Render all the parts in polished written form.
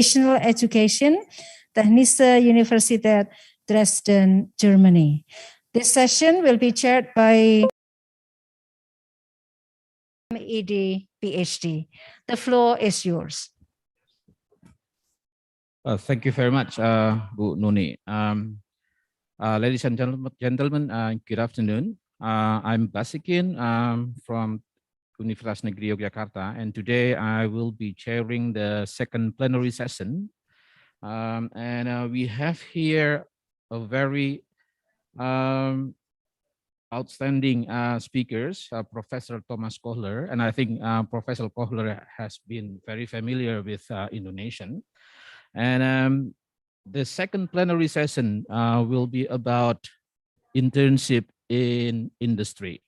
Vocational Education, Technische Universität Dresden, Germany. This session will be chaired by MED, PhD. The floor is yours. Thank you very much, Bu Nuni. Ladies and gentlemen, good afternoon. I'm Basikin from Universitas Negeri Yogyakarta, and today I will be chairing the second plenary session. We have here a very outstanding speakers, Professor Thomas Kohler, and I think Professor Kohler has been very familiar with Indonesian. And the second plenary session will be about internship in industry.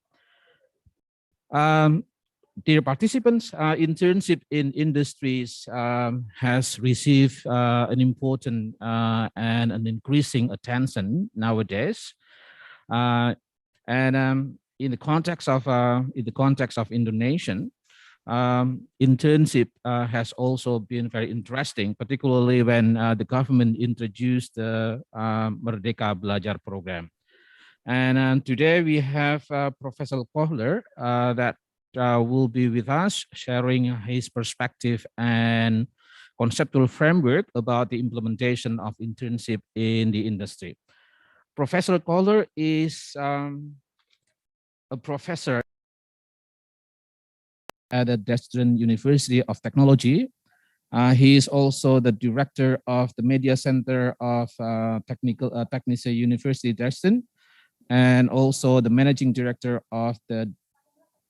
Dear participants, internship in industries has received an important and an increasing attention nowadays. In the context of Indonesian, internship has also been very interesting, particularly when the government introduced the Merdeka Belajar program. And today we have Professor Kohler that will be with us, sharing his perspective and conceptual framework about the implementation of internship in the industry. Professor Kohler is a professor at the Dresden University of Technology. He is also the director of the Media Center of Technische University Dresden, and also the managing director of the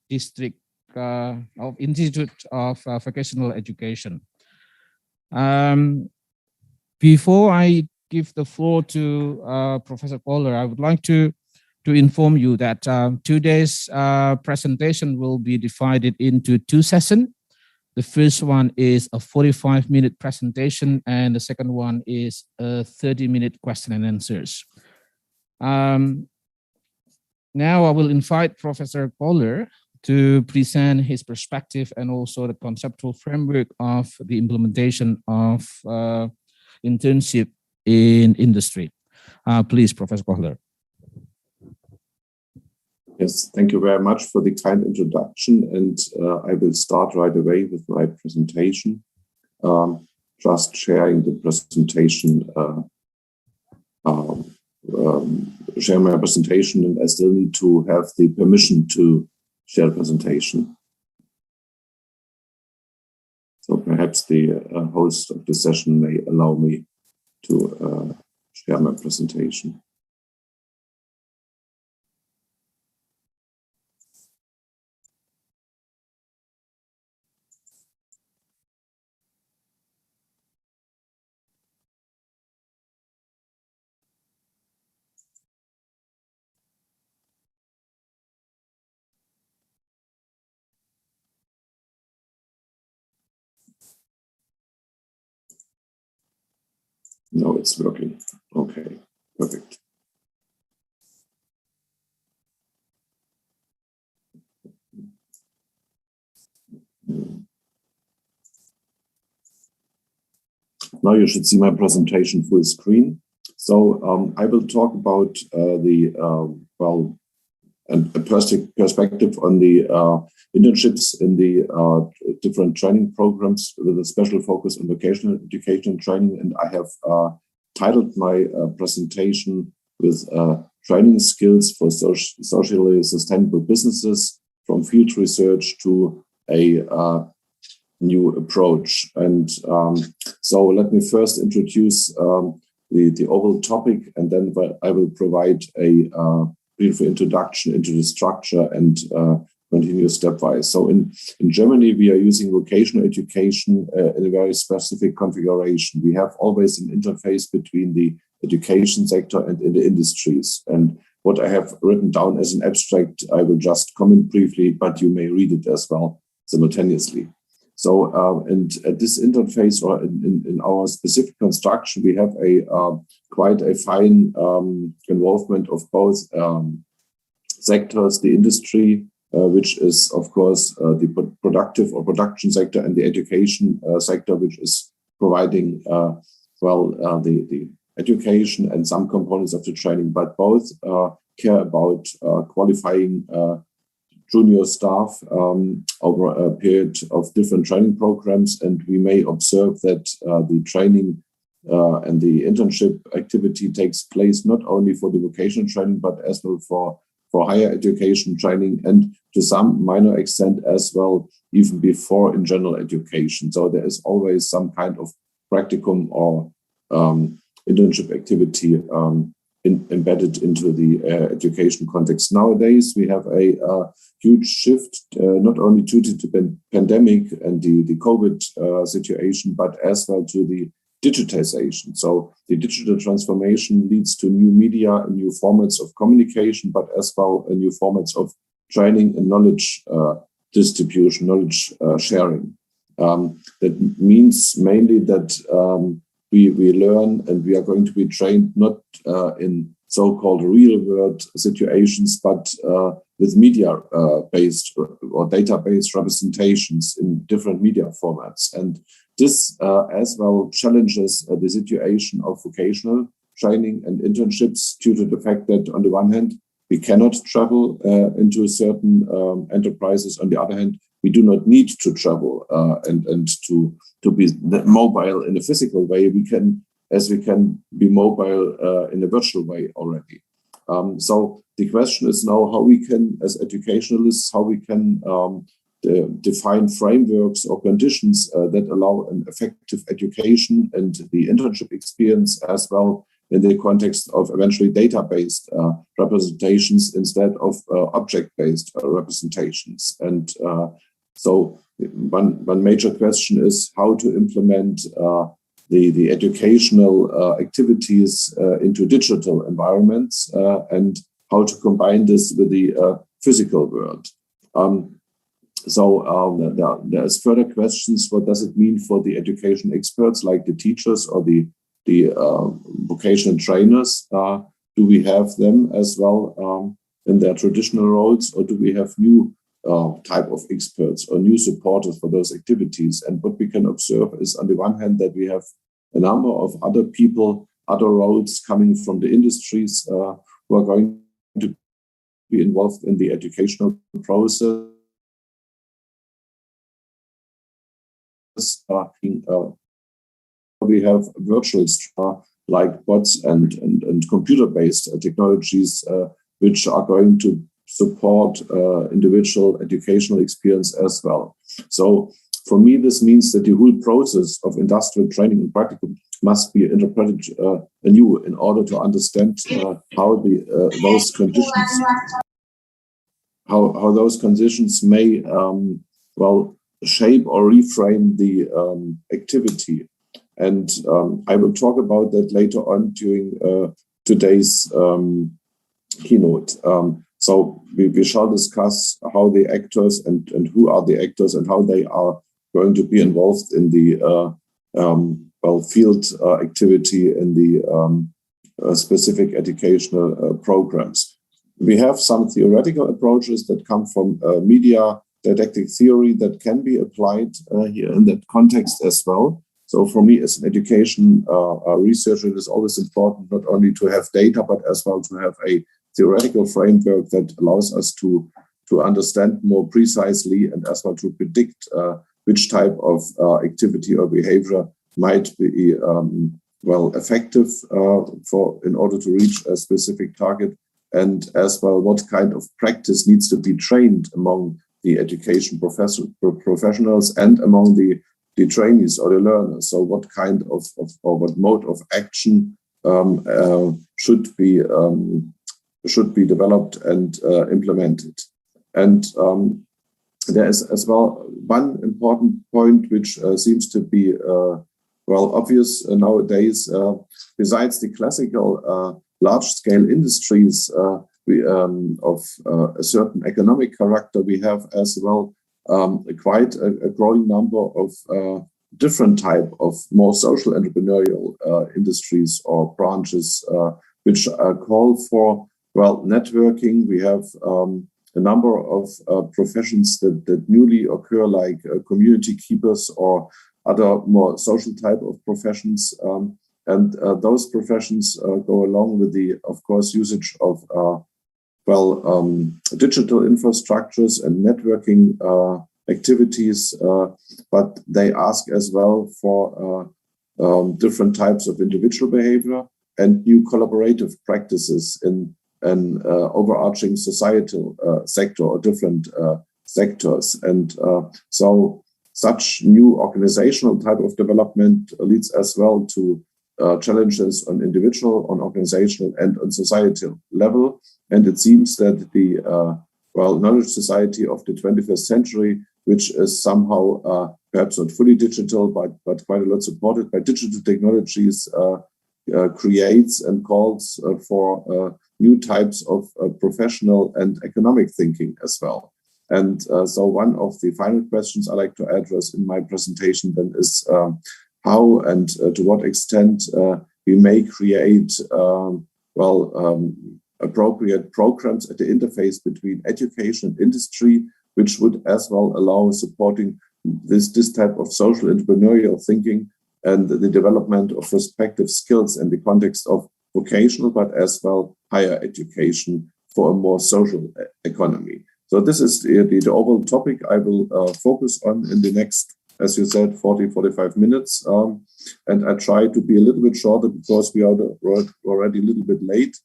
District of Institute of Vocational Education. Before I give the floor to Professor Kohler, I would like to inform you that today's presentation will be divided into two sessions. The first one is a 45-minute presentation, and the second one is a 30-minute question and answers. Now I will invite Professor Kohler to present his perspective and also the conceptual framework of the implementation of internship in industry. Please, Professor Kohler. Yes, thank you very much for the kind introduction, and I will start right away with my presentation. Just sharing the presentation, share my presentation, and I still need to have the permission to share presentation. So perhaps the host of the session may allow me to share my presentation. No, it's working. Okay, perfect. Now you should see my presentation full screen. So I will talk about a perspective on the internships in the different training programs with a special focus on vocational education and training. And I have titled my presentation with training skills for socially sustainable businesses, from field research to a new approach. And so let me first introduce the overall topic, and then I will provide a brief introduction into the structure and continue stepwise. So in Germany, we are using vocational education in a very specific configuration. We have always an interface between the education sector and in the industries. And what I have written down as an abstract, I will just comment briefly, but you may read it as well simultaneously. So, and at this interface, or in our specific construction, we have quite a fine involvement of both sectors, the industry, which is, of course, the productive or production sector, and the education sector, which is providing the education and some components of the training, but both care about qualifying junior staff over a period of different training programs. And we may observe that the training and the internship activity takes place not only for the vocational training, but as well for higher education training, and to some minor extent as well, even before in general education. So there is always some kind of practicum or internship activity embedded into the education context. Nowadays, we have a huge shift, not only due to the pandemic and the COVID situation, but as well to the digitization. So the digital transformation leads to new media and new formats of communication, but as well new formats of training and knowledge distribution, knowledge sharing. That means mainly that we learn and we are going to be trained not in so-called real-world situations, but with media-based or data-based representations in different media formats. And this as well challenges the situation of vocational training and internships due to the fact that on the one hand, we cannot travel into certain enterprises. On the other hand, we do not need to travel and to be mobile in a physical way. We can be mobile in a virtual way already. So the question is now how we can, as educationalists, how we can define frameworks or conditions that allow an effective education and the internship experience as well in the context of eventually data-based representations instead of object-based representations. And so one major question is how to implement the educational activities into digital environments and how to combine this with the physical world. So there's further questions. What does it mean for the education experts like the teachers or the vocational trainers? Do we have them as well in their traditional roles, or do we have new type of experts or new supporters for those activities? And what we can observe is, on the one hand, that we have a number of other people, other roles coming from the industries who are going to be involved in the educational process. We have virtual like bots and computer-based technologies which are going to support individual educational experience as well. So for me, this means that the whole process of industrial training and practicum must be interpreted anew in order to understand how those conditions may shape or reframe the activity. And I will talk about that later on during today's keynote. So we shall discuss how the actors and who are the actors and how they are going to be involved in the field activity in the specific educational programs. We have some theoretical approaches that come from media didactic theory that can be applied here in that context as well. So for me, as an education researcher, it is always important not only to have data, but as well to have a theoretical framework that allows us to understand more precisely and as well to predict which type of activity or behavior might be effective in order to reach a specific target, and as well what kind of practice needs to be trained among the education professionals and among the trainees or the learners. So what kind of or what mode of action should be developed and implemented. And there is as well one important point which seems to be obvious nowadays. Besides the classical large-scale industries of a certain economic character, we have as well quite a growing number of different type of more social entrepreneurial industries or branches which call for networking. We have a number of professions that newly occur, like community keepers or other more social type of professions. And those professions go along with the, of course, usage of digital infrastructures and networking activities, but they ask as well for different types of individual behavior and new collaborative practices in an overarching societal sector or different sectors. And so such new organizational type of development leads as well to challenges on individual, on organizational, and on societal level. And it seems that the knowledge society of the 21st century, which is somehow perhaps not fully digital, but quite a lot supported by digital technologies, creates and calls for new types of professional and economic thinking as well. And so one of the final questions I like to address in my presentation then is how and to what extent we may create appropriate programs at the interface between education and industry, which would as well allow supporting this type of social entrepreneurial thinking and the development of respective skills in the context of vocational, but as well higher education for a more social economy. So this is the overall topic I will focus on in the next, as you said, 40-45 minutes. And I try to be a little bit shorter because we are already a little bit late,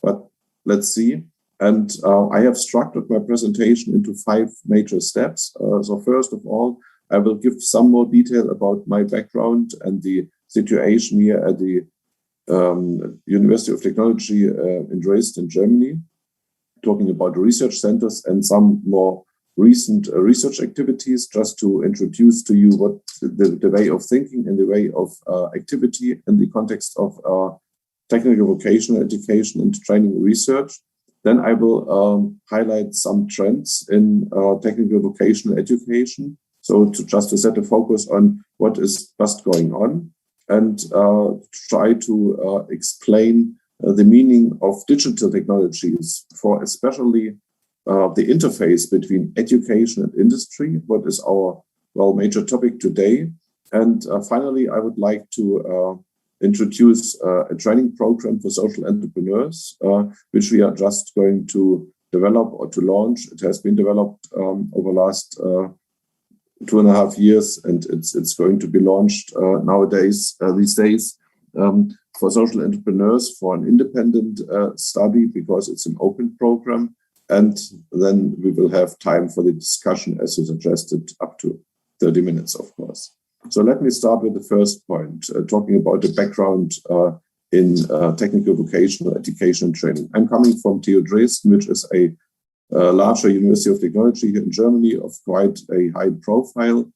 but let's see. And I have structured my presentation into 5 major steps. So first of all, I will give some more detail about my background and the situation here at the University of Technology in Dresden, Germany, talking about research centers and some more recent research activities, just to introduce to you what the way of thinking and the way of activity in the context of technical vocational education and training research. Then I will highlight some trends in technical vocational education. So to set a focus on what is just going on and try to explain the meaning of digital technologies for especially the interface between education and industry, what is our major topic today. And finally, I would like to introduce a training program for social entrepreneurs, which we are just going to develop or to launch. It has been developed over the last 2.5 years, and it's going to be launched these days for social entrepreneurs for an independent study, because it's an open program. And then we will have time for the discussion, as you suggested, up to 30 minutes, of course. So let me start with the first point, talking about the background in technical vocational education and training. I'm coming from TU Dresden, which is a larger University of Technology here in Germany of quite a high profile.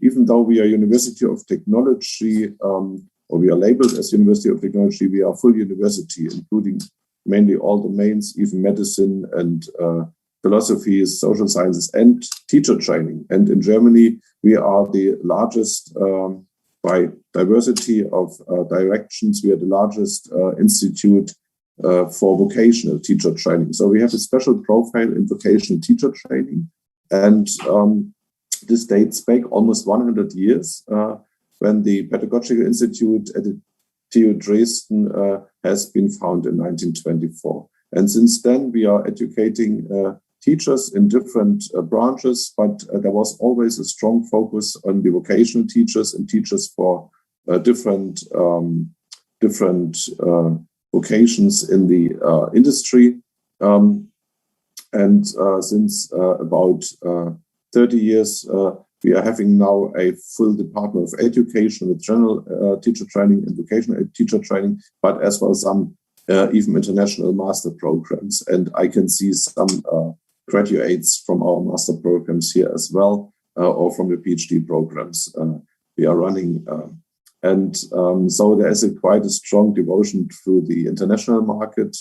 Even though we are University of Technology, or we are labeled as University of Technology, we are a full university, including mainly all domains, even medicine and philosophy, social sciences, and teacher training. And in Germany, we are the largest, by diversity of directions, we are the largest institute for vocational teacher training. So we have a special profile in vocational teacher training. And this dates back almost 100 years when the Pedagogical Institute at the TU Dresden has been founded in 1924. And since then, we are educating teachers in different branches, but there was always a strong focus on the vocational teachers and teachers for different vocations in the industry. And since about 30 years, we are having now a full department of education with general teacher training and vocational teacher training, but as well some even international master programs. And I can see some graduates from our master programs here as well, or from the PhD programs we are running. And so there is quite a strong devotion to the international market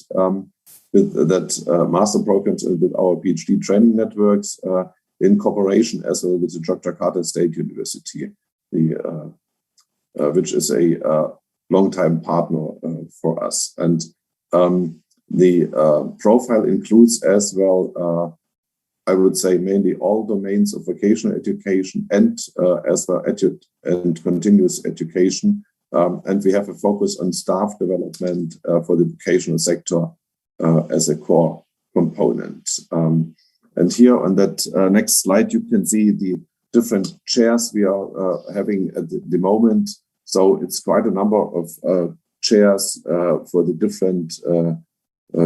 with that master programs and with our PhD training networks in cooperation as well with the Yogyakarta State University, which is a long-time partner for us. And the profile includes as well I would say mainly all domains of vocational education and as well and continuous education. And we have a focus on staff development for the vocational sector as a core component. And here on that next slide, you can see the different chairs we are having at the moment. So it's quite a number of chairs for the different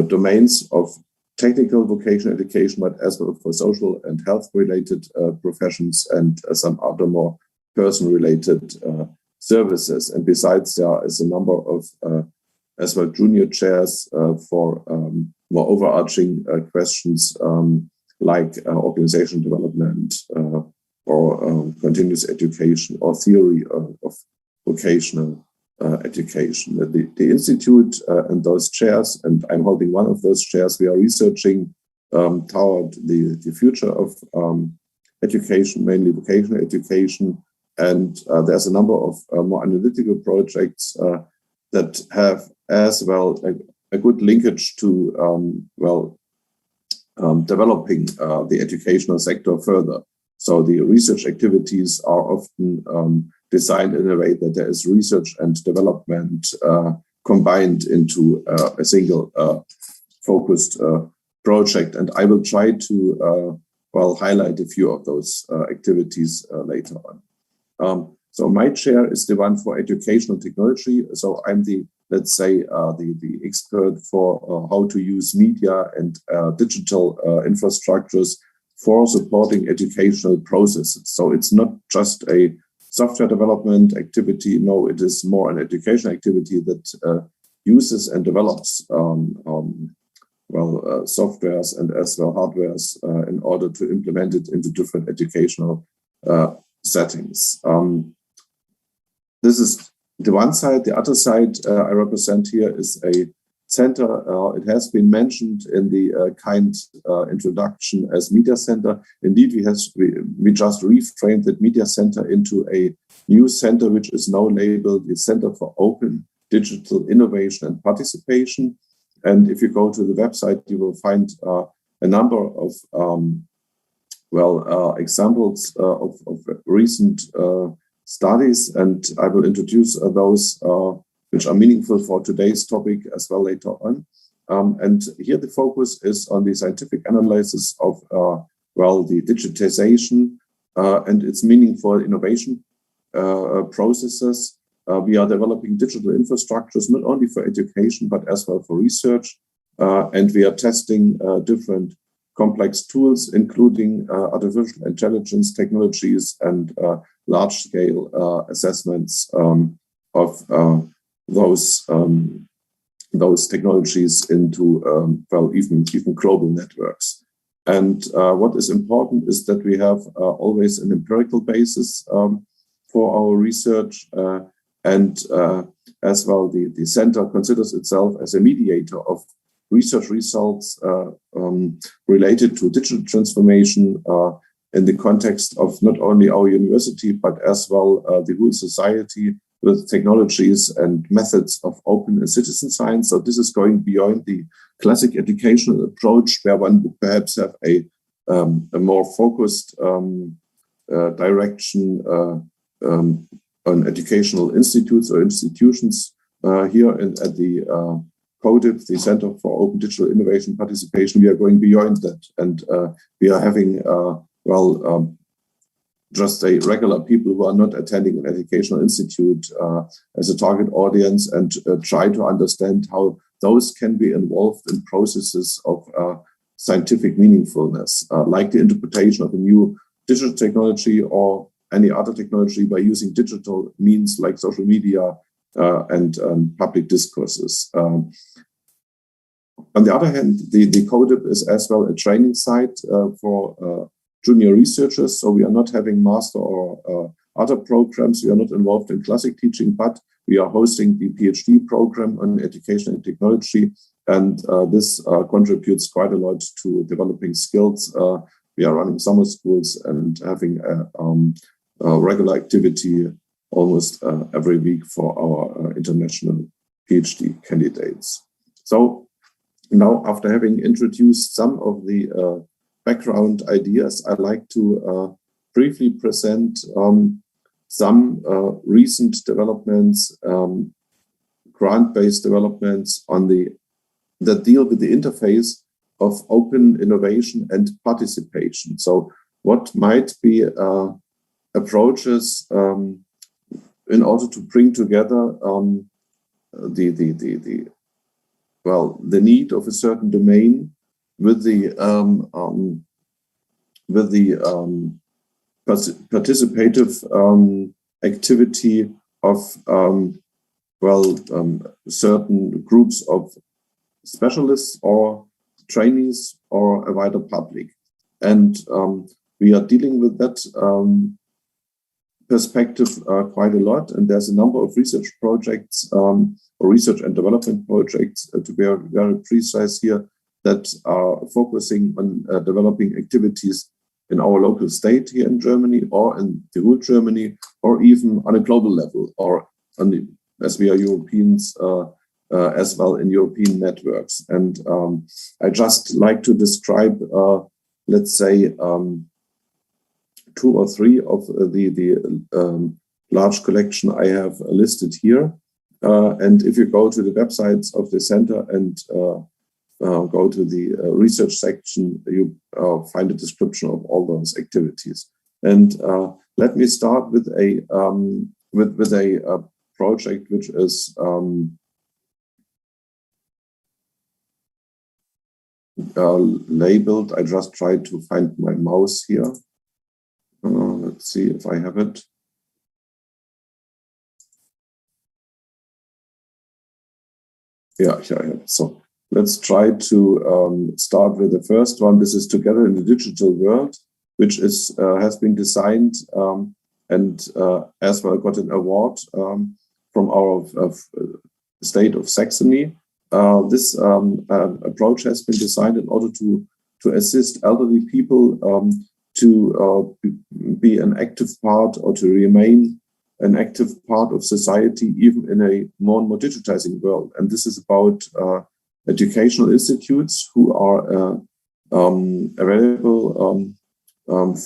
domains of technical vocational education, but as well for social and health related professions and some other more person related services. And besides, there is a number of as well junior chairs for more overarching questions like organization development or continuous education or theory of vocational education. The Institute and those chairs, and I'm holding one of those chairs, we are researching toward the future of education, mainly vocational education. And there's a number of more analytical projects that have as well a good linkage to, developing the educational sector further. So the research activities are often designed in a way that there is research and development combined into a single focused project. And I will try to highlight a few of those activities later on. So my chair is the one for educational technology. So I'm the, let's say, the expert for how to use media and digital infrastructures for supporting educational processes. So it's not just a software development activity. No, it is more an education activity that uses and develops softwares and as well hardwares in order to implement it into different educational settings. This is the one side. The other side I represent here is a center. It has been mentioned in the introduction as media center. Indeed, we just reframed that media center into a new center, which is now labeled the Center for Open Digital Innovation and Participation. And if you go to the website, you will find a number of examples of recent studies, and I will introduce those which are meaningful for today's topic as well later on. And here the focus is on the scientific analysis of the digitization and its meaning for innovation processes. We are developing digital infrastructures not only for education but as well for research, and we are testing different complex tools, including artificial intelligence technologies and large-scale assessments of those technologies into even global networks. And what is important is that we have always an empirical basis for our research, and as well the center considers itself as a mediator of research results related to digital transformation in the context of not only our university, but as well the whole society with technologies and methods of open and citizen science. So this is going beyond the classic educational approach, where one would perhaps have a more focused direction on educational institutes or institutions. Here at the CODIP, the Center for Open Digital Innovation Participation, we are going beyond that, and we are having just a regular people who are not attending an educational institute as a target audience, and try to understand how those can be involved in processes of scientific meaningfulness, like the interpretation of a new digital technology or any other technology by using digital means like social media and public discourses. On the other hand, the CODIP is as well a training site for junior researchers. So we are not having master or other programs. We are not involved in classic teaching, but we are hosting the PhD program on education and technology. And this contributes quite a lot to developing skills. We are running summer schools and having a regular activity almost every week for our international PhD candidates. So now, after having introduced some of the background ideas, I like to briefly present some recent developments, grant-based developments that deal with the interface of open innovation and participation. So what might be approaches in order to bring together the need of a certain domain with the participative activity of certain groups of specialists or trainees or a wider public. And we are dealing with that perspective quite a lot. And there's a number of research projects or research and development projects, to be very precise here, that are focusing on developing activities in our local state here in Germany or in the whole Germany, or even on a global level, or on the, as we are Europeans, as well in European networks. And I just like to describe, let's say, 2 or 3 of the large collection I have listed here. And if you go to the websites of the center and go to the research section, you find a description of all those activities. And let me start with a project which is labeled. I just tried to find my mouse here. Let's see if I have it. Yeah, here I have it. So let's try to start with the first one. This is Together in the Digital World, which is has been designed and as well got an award from our state of Saxony. This approach has been designed in order to assist elderly people to be an active part or to remain an active part of society, even in a more and more digitizing world. And this is about educational institutes who are available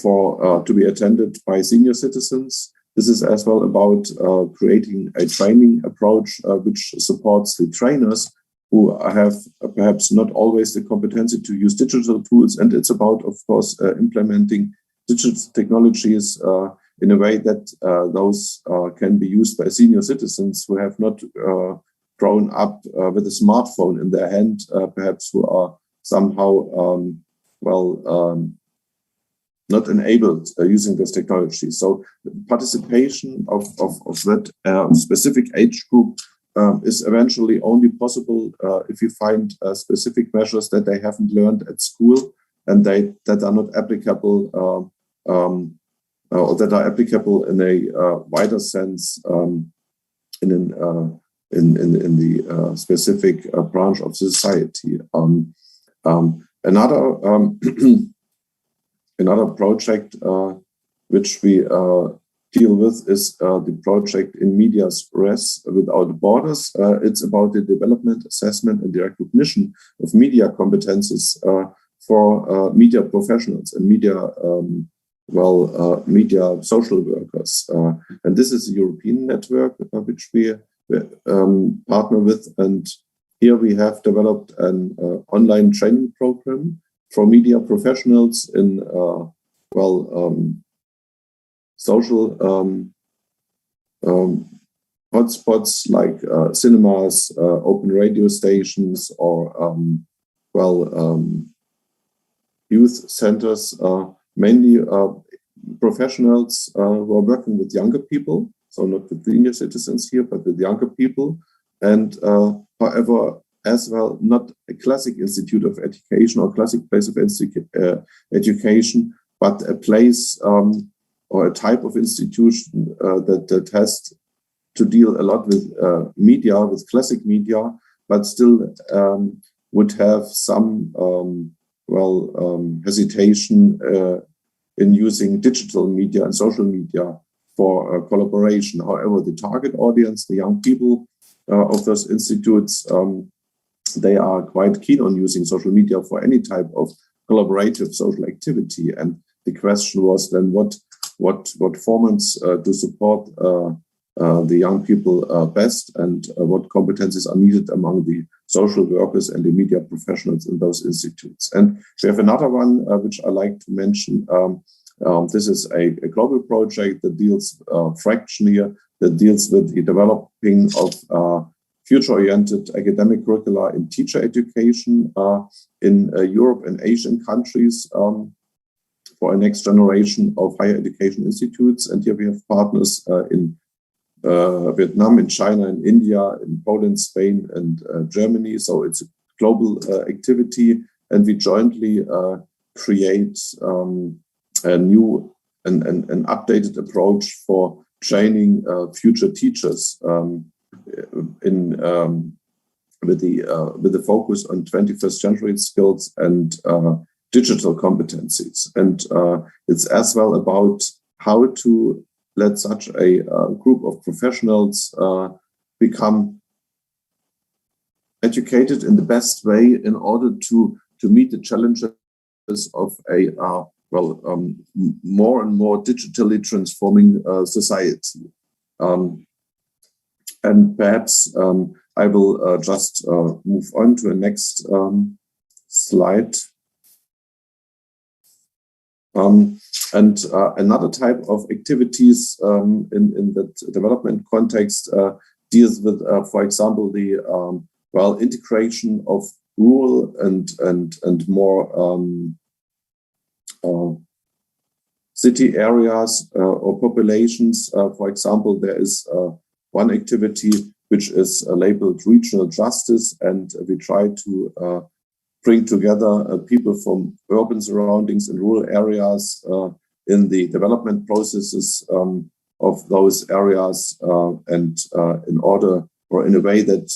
for to be attended by senior citizens. This is as well about creating a training approach which supports the trainers who have perhaps not always the competency to use digital tools. And it's about, of course, implementing digital technologies in a way that those can be used by senior citizens who have not grown up with a smartphone in their hand, perhaps who are somehow, not enabled using this technology. So participation of that specific age group is eventually only possible if you find specific measures that they haven't learned at school and that are not applicable or that are applicable in a wider sense in the specific branch of society. Another project which we deal with is the project In Medias Res Without Borders. It's about the development, assessment, and the recognition of media competencies for media professionals and media social workers. And this is a European network which we partner with. And here we have developed an online training program for media professionals in social hotspots like cinemas, open radio stations, or youth centers, mainly professionals who are working with younger people, so not with senior citizens here, but with younger people. And however, as well, not a classic institute of education or classic place of education, but a place or a type of institution that has to deal a lot with media, with classic media, but still would have some hesitation in using digital media and social media for collaboration. However, the target audience, the young people of those institutes, they are quite keen on using social media for any type of collaborative social activity. And the question was then what formats to support the young people best, and what competencies are needed among the social workers and the media professionals in those institutes. And we have another one which I like to mention. This is a global project that deals fraction here, that deals with the developing of future-oriented academic curricula in teacher education in Europe and Asian countries for a next generation of higher education institutes. And here we have partners in Vietnam, in China, in India, in Poland, Spain, and Germany. So it's a global activity, and we jointly create a new and an updated approach for training future teachers with the focus on 21st century skills and digital competencies. And it's as well about how to let such a group of professionals become educated in the best way in order to meet the challenges of a more and more digitally transforming society. And perhaps I will just move on to the next slide. And another type of activities in that development context deals with, for example, the integration of rural and more city areas or populations. For example, there is one activity which is labeled regional justice, and we try to bring together people from urban surroundings and rural areas in the development processes of those areas, and in order or in a way that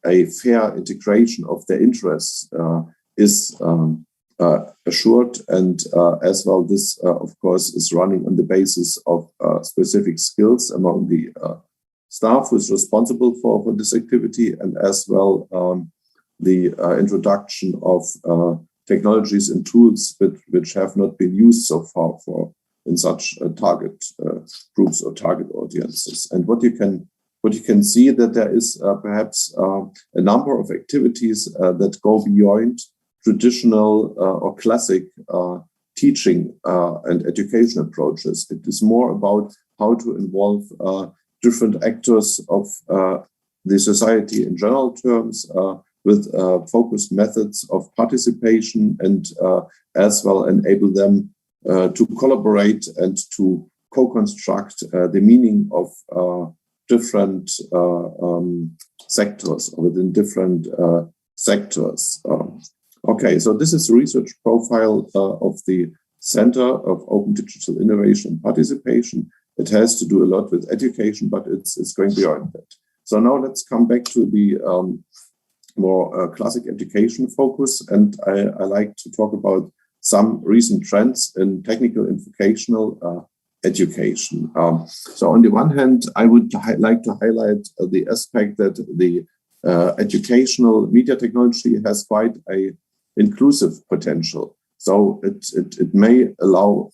a fair integration of their interests is assured. And as well, this, of course, is running on the basis of specific skills among the staff who is responsible for this activity, and as well the introduction of technologies and tools which have not been used so far in such target groups or target audiences. And what you can see that there is perhaps a number of activities that go beyond traditional or classic teaching and education approaches. It is more about how to involve different actors of the society in general terms, with focused methods of participation, and as well enable them to collaborate and to co-construct the meaning of different sectors or within different sectors. Okay, so this is the research profile of the Center of Open Digital Innovation and Participation. It has to do a lot with education, but it's going beyond that. So now let's come back to the more classic education focus, and I like to talk about some recent trends in technical and vocational education. So on the one hand, I would like to highlight the aspect that the educational media technology has quite a inclusive potential. So it may allow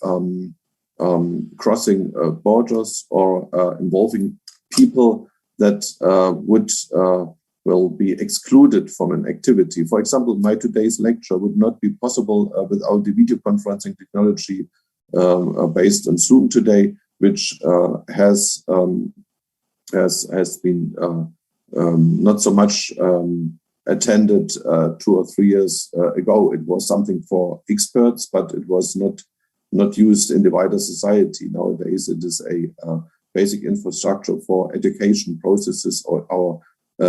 crossing borders or involving people that will be excluded from an activity. For example, my today's lecture would not be possible without the video conferencing technology based on Zoom today, which has been not so much attended 2 or 3 years ago. It was something for experts, but it was not used in the wider society. Nowadays, it is a basic infrastructure for education processes or our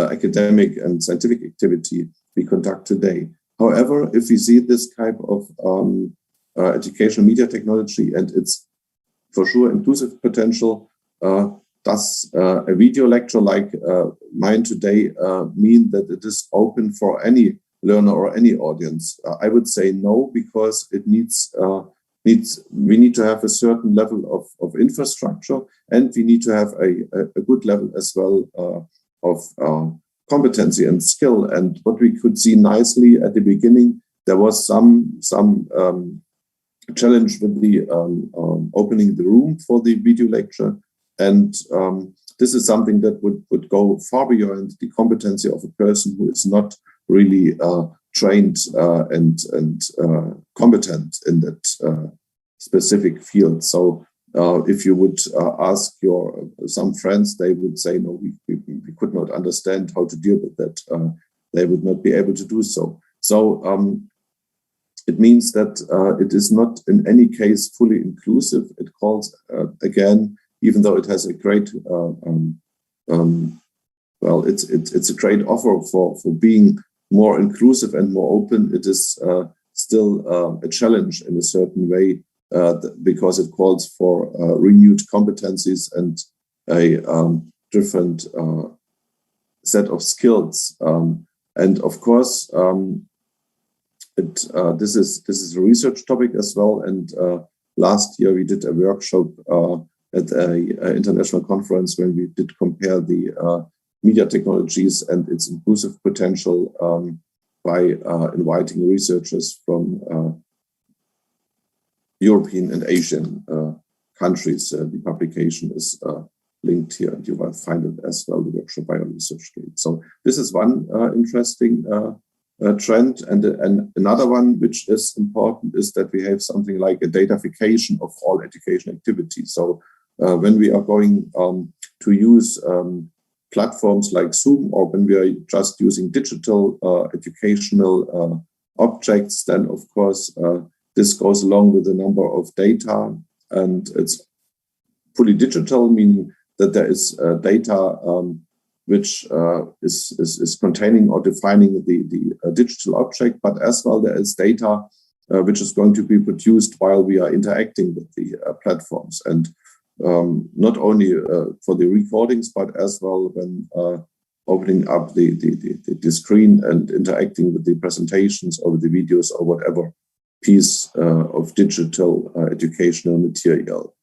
academic and scientific activity we conduct today. However, if we see this type of educational media technology and its for sure inclusive potential, does a video lecture like mine today mean that it is open for any learner or any audience? I would say no, because it we need to have a certain level of infrastructure, and we need to have a good level as well of competency and skill. And what we could see nicely at the beginning there was some challenge with the opening the room for the video lecture, and this is something that would go far beyond the competency of a person who is not really trained and competent in that specific field. So if you would ask some friends, they would say, no, we could not understand how to deal with that. They would not be able to do so. So it means that it is not in any case fully inclusive. It calls, again, even though it has a great, it's a great offer for being more inclusive and more open. It is still a challenge in a certain way because it calls for renewed competencies and a different set of skills. And of course, this is a research topic as well. And last year we did a workshop at an international conference when we did compare the media technologies and its inclusive potential by inviting researchers from European and Asian countries. The publication is linked here, and you will find it as well, the workshop by ResearchGate. So this is one interesting trend. And another one which is important is that we have something like a datafication of all education activities. So when we are going to use platforms like Zoom, or when we are just using digital educational objects, then of course this goes along with a number of data, and it's fully digital, meaning that there is data which is containing or defining the digital object, but as well there is data which is going to be produced while we are interacting with the platforms. And not only for the recordings, but as well when opening up the screen and interacting with the presentations or with the videos or whatever piece of digital educational material.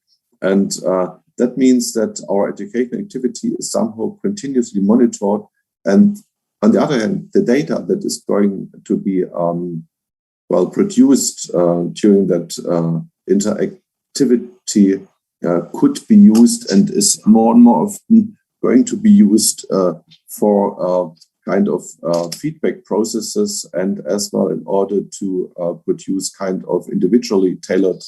And that means that our education activity is somehow continuously monitored. And on the other hand, the data that is going to be produced during that interactivity could be used and is more and more often going to be used for kind of feedback processes, and as well in order to produce kind of individually tailored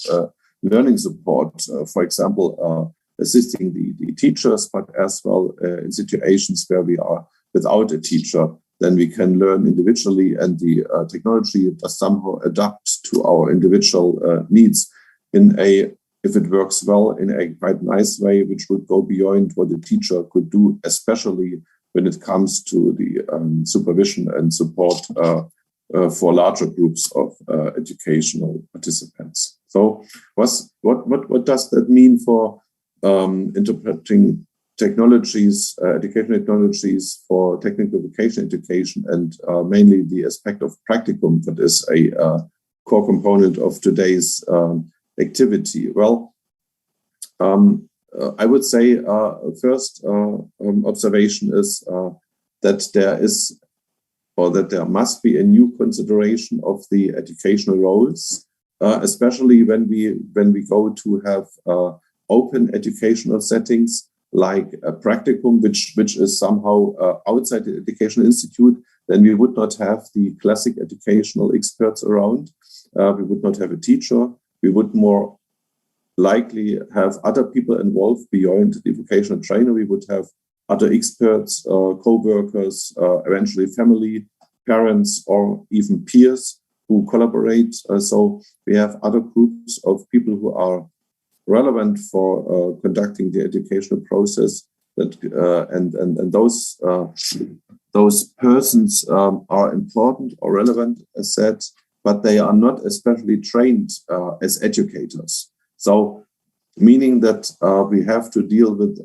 learning support, for example, assisting the teachers, but as well in situations where we are without a teacher, then we can learn individually, and the technology does somehow adapt to our individual needs if it works well, in a quite nice way, which would go beyond what a teacher could do, especially when it comes to the supervision and support for larger groups of educational participants. So what does that mean for interpreting technologies, educational technologies for technical vocational education, and mainly the aspect of practicum that is a core component of today's activity? Well, I would say first observation is that there must be a new consideration of the educational roles, especially when we go to have open educational settings like a practicum, which is somehow outside the educational institute. Then we would not have the classic educational experts around. We would not have a teacher. We would more likely have other people involved beyond the vocational trainer. We would have other experts, co-workers, eventually family, parents, or even peers who collaborate. So we have other groups of people who are relevant for conducting the educational process. That and those persons are important or relevant, as said, but they are not especially trained as educators. So, meaning that we have to deal with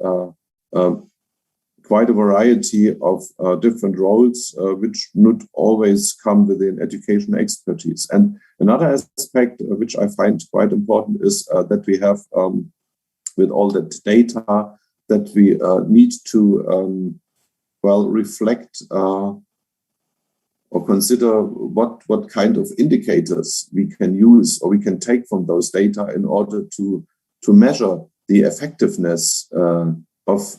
quite a variety of different roles, which not always come within education expertise. And another aspect which I find quite important is that we have, with all that data, that we need to reflect or consider what kind of indicators we can use or we can take from those data in order to measure the effectiveness of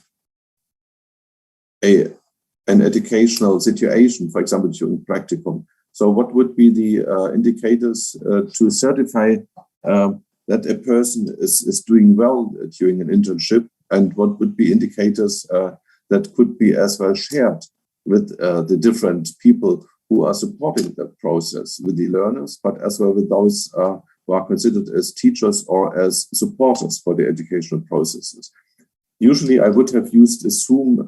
an educational situation, for example, during practicum. So what would be the indicators to certify that a person is doing well during an internship, and what would be indicators that could be as well shared with the different people who are supporting the process, with the learners, but as well with those who are considered as teachers or as supporters for the educational processes. Usually I would have used a Zoom,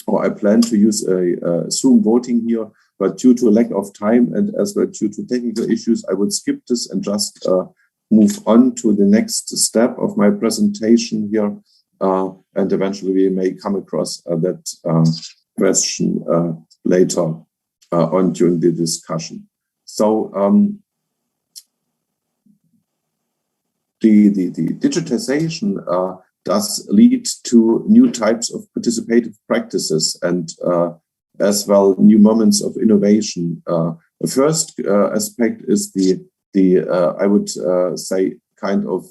or I plan to use a Zoom voting here, but due to a lack of time and as well due to technical issues, I would skip this and just move on to the next step of my presentation here. And eventually we may come across that question later on during the discussion. So the digitization does lead to new types of participative practices and as well new moments of innovation. The first aspect is the I would say kind of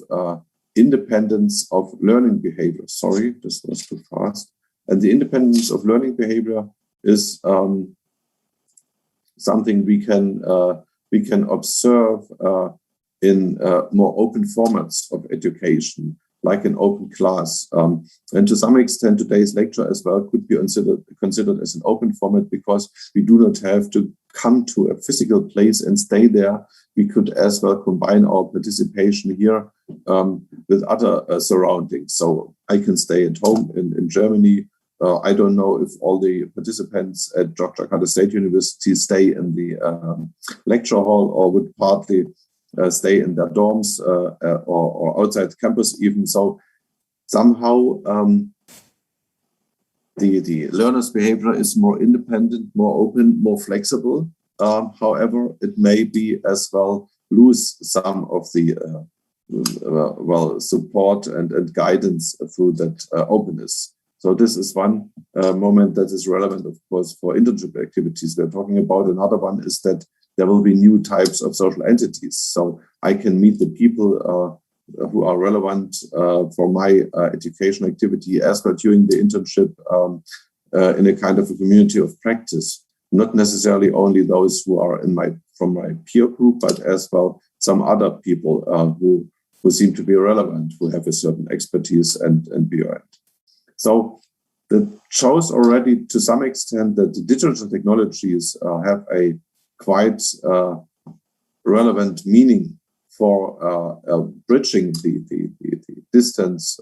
independence of learning behavior. Sorry, this was too fast. And the independence of learning behavior is something we can observe in more open formats of education, like an open class. And to some extent, today's lecture as well could be considered as an open format because we do not have to come to a physical place and stay there. We could as well combine our participation here with other surroundings. So I can stay at home in Germany. I don't know if all the participants at Yogyakarta State University stay in the lecture hall or would partly stay in their dorms or outside campus even. So somehow the learner's behavior is more independent, more open, more flexible. However, it may be as well lose some of the support and guidance through that openness. So this is one moment that is relevant, of course, for internship activities we're talking about. Another one is that there will be new types of social entities. So I can meet the people who are relevant for my education activity as well during the internship in a kind of a community of practice. Not necessarily only those who are from my peer group, but as well some other people who seem to be relevant, who have a certain expertise and beyond. So that shows already to some extent that the digital technologies have a quite relevant meaning for bridging the distance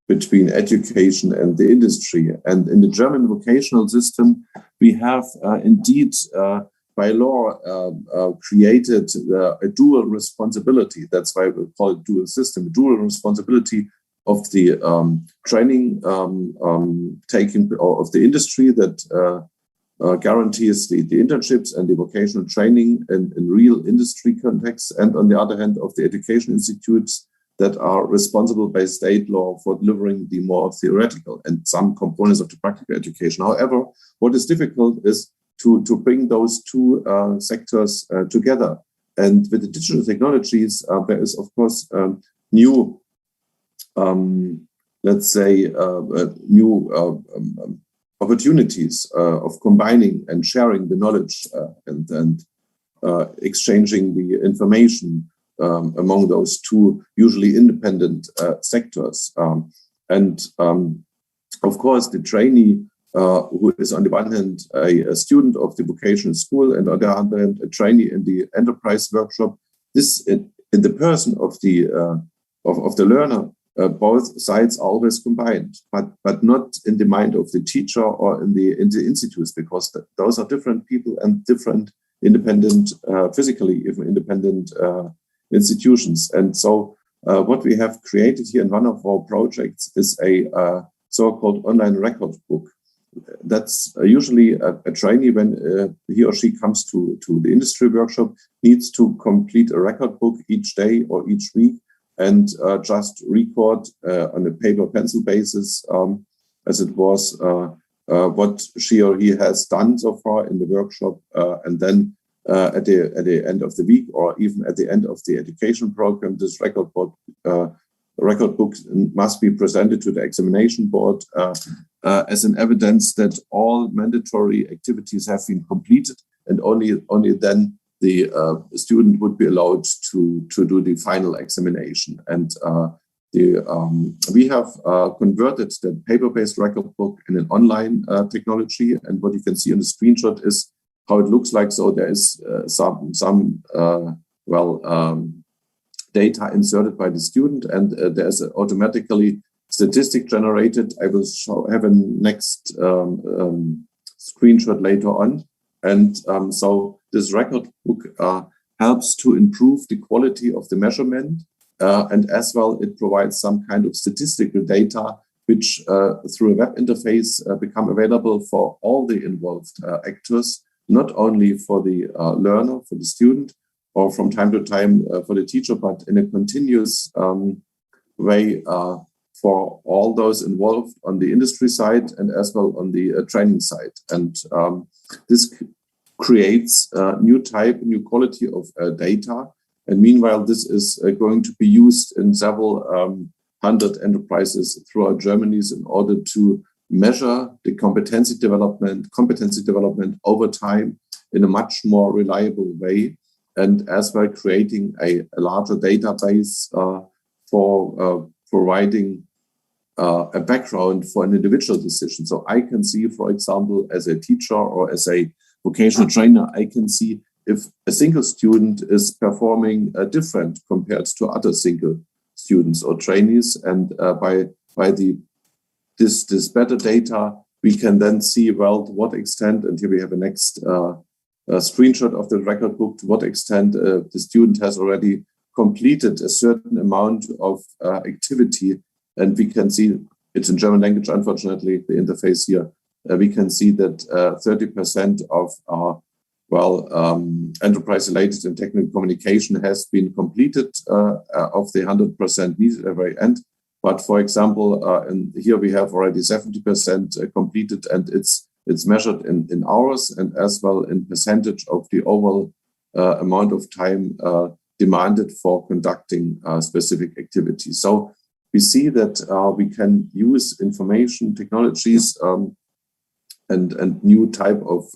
between education and the industry. And in the German vocational system, we have indeed by law created a dual responsibility. That's why we call it dual system, dual responsibility of the training taking of the industry that guarantees the internships and the vocational training in real industry contexts, and on the other hand of the education institutes that are responsible by state law for delivering the more theoretical and some components of the practical education. However, what is difficult is to bring those two sectors together. And with the digital technologies, there is, of course, new, let's say, new opportunities of combining and sharing the knowledge and exchanging the information among those two usually independent sectors. Of course, the trainee who is on the one hand a student of the vocational school and on the other hand a trainee in the enterprise workshop, this in the person of the learner, both sides are always combined, but not in the mind of the teacher or in the institutes, because those are different people and different independent, physically even independent institutions. And so what we have created here in one of our projects is a so-called online record book. That's usually a trainee, when he or she comes to the industry workshop, needs to complete a record book each day or each week and just record on a paper pencil basis, as it was what she or he has done so far in the workshop, and then at the end of the week or even at the end of the education program, this record book must be presented to the examination board as an evidence that all mandatory activities have been completed, and only then the student would be allowed to do the final examination. And we have converted the paper-based record book in an online technology, and what you can see on the screenshot is how it looks like. So there is some data inserted by the student, and there's automatically statistic generated. I will have a next screenshot later on. And so this record book helps to improve the quality of the measurement, and as well it provides some kind of statistical data which through a web interface become available for all the involved actors, not only for the learner, for the student, or from time to time for the teacher, but in a continuous way for all those involved on the industry side and as well on the training side. And this creates a new quality of data. And meanwhile, this is going to be used in several hundred enterprises throughout Germany in order to measure the competency development over time in a much more reliable way, and as well creating a larger database for providing a background for an individual decision. So I can see, for example, as a teacher or as a vocational trainer, I can see if a single student is performing different compared to other single students or trainees, and by this better data, we can then see, well, to what extent, and here we have a next screenshot of the record book, to what extent the student has already completed a certain amount of activity. And we can see, it's in German language, unfortunately, the interface here, we can see that 30% of our enterprise-related and technical communication has been completed of the 100% needed at the very end. But for example, and here we have already 70% completed, and it's measured in hours and as well in percentage of the overall amount of time demanded for conducting specific activities. So we see that we can use information technologies and new type of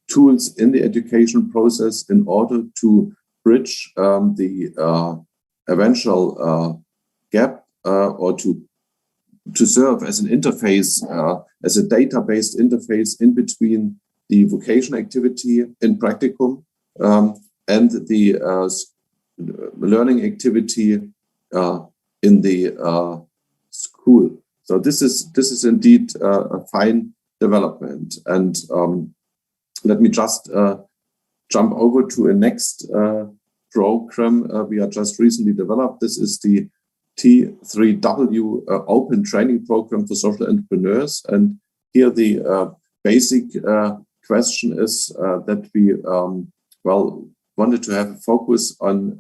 tools in the education process in order to bridge the eventual gap or to serve as an interface, as a data-based interface in between the vocation activity in Practicum and the learning activity in the school. So this is indeed a fine development. And let me just jump over to a next program we are just recently developed. This is the T3W Open Training Program for Social Entrepreneurs. And here the basic question is that we wanted to have a focus on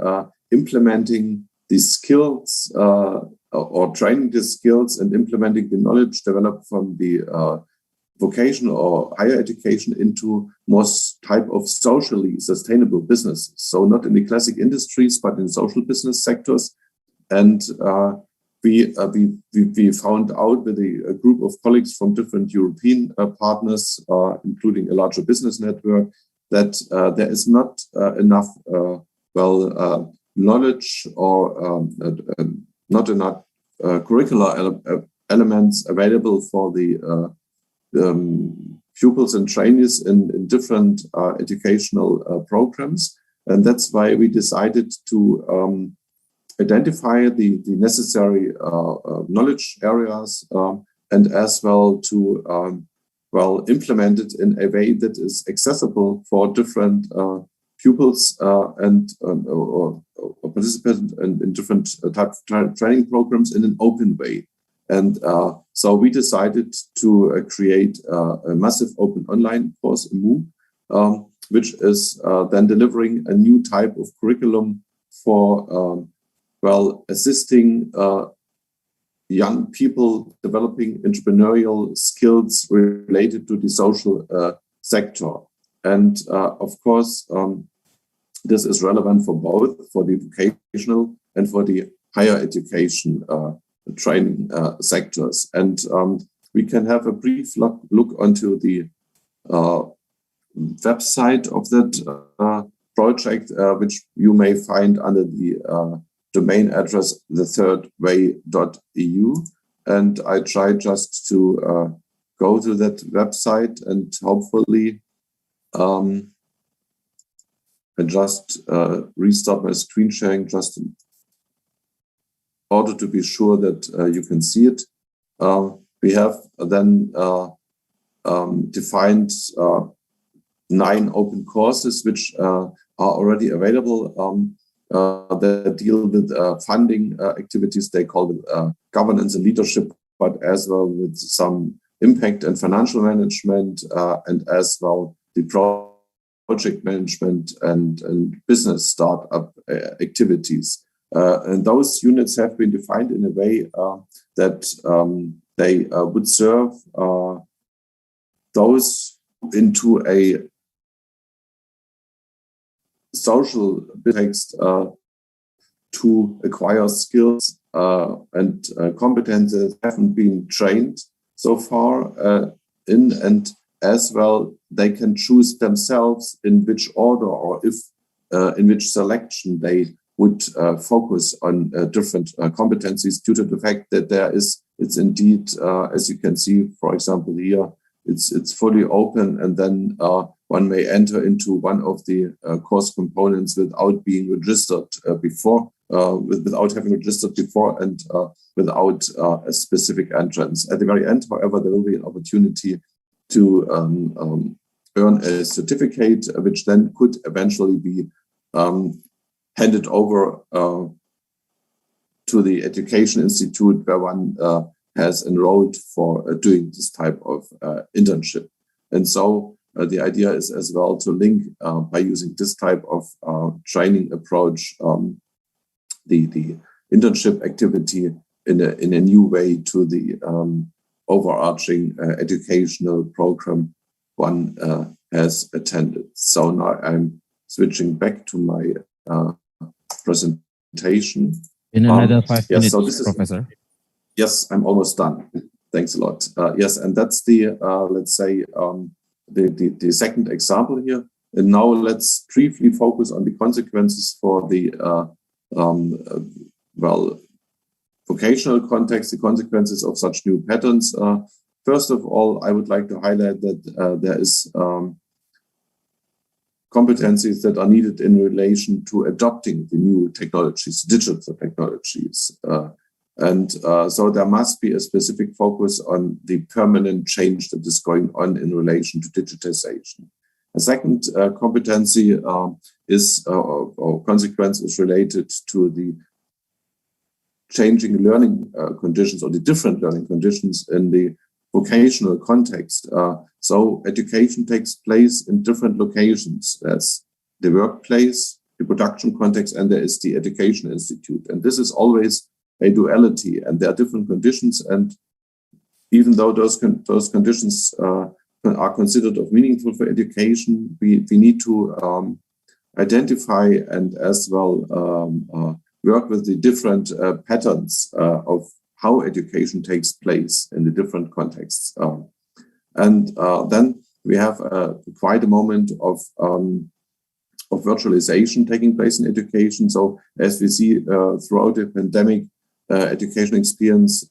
implementing the skills or training the skills and implementing the knowledge developed from the vocational or higher education into more type of socially sustainable businesses. So not in the classic industries, but in social business sectors. And we found out with a group of colleagues from different European partners, including a larger business network, that there is not enough knowledge or not enough curricular elements available for the pupils and trainees in different educational programs. And that's why we decided to identify the necessary knowledge areas and as well to implement it in a way that is accessible for different pupils and or participants in different types of training programs in an open way. And so we decided to create a massive open online course, MOOC, which is then delivering a new type of curriculum for assisting young people developing entrepreneurial skills related to the social sector. And of course, this is relevant for both, for the vocational and for the higher education training sectors. And we can have a brief look onto the website of that project, which you may find under the domain address thethirdway.eu. And I try just to go to that website and hopefully I just restart my screen sharing just in order to be sure that you can see it. We have then defined 9 open courses which are already available that deal with funding activities. They call it governance and leadership, but as well with some impact and financial management, and as well the project management and business startup activities. And those units have been defined in a way that they would serve those into a social context to acquire skills and competences haven't been trained so far in, and as well they can choose themselves in which order or if in which selection they would focus on different competencies, due to the fact that it's indeed, as you can see, for example, here, it's fully open, and then one may enter into one of the course components without being registered before, without having registered before, and without a specific entrance. At the very end, however, there will be an opportunity to earn a certificate, which then could eventually be handed over to the education institute where one has enrolled for doing this type of internship. And so the idea is as well to link by using this type of training approach the internship activity in a new way to the overarching educational program one has attended. So now I'm switching back to my presentation. In another 5 minutes, yes, so this Professor. Yes, I'm almost done. Thanks a lot. Yes, and that's the, let's say, the second example here. And now let's briefly focus on the consequences for the, vocational context, the consequences of such new patterns. First of all, I would like to highlight that there is competencies that are needed in relation to adopting the new technologies, digital technologies. So there must be a specific focus on the permanent change that is going on in relation to digitization. A second competency is, or consequence is related to the changing learning conditions or the different learning conditions in the vocational context. So education takes place in different locations. There's the workplace, the production context, and there is the education institute. And this is always a duality, and there are different conditions. And even though those conditions are considered of meaningful for education, we need to identify and as well work with the different patterns of how education takes place in the different contexts. Then we have quite a moment of virtualization taking place in education. So as we see throughout the pandemic, education experience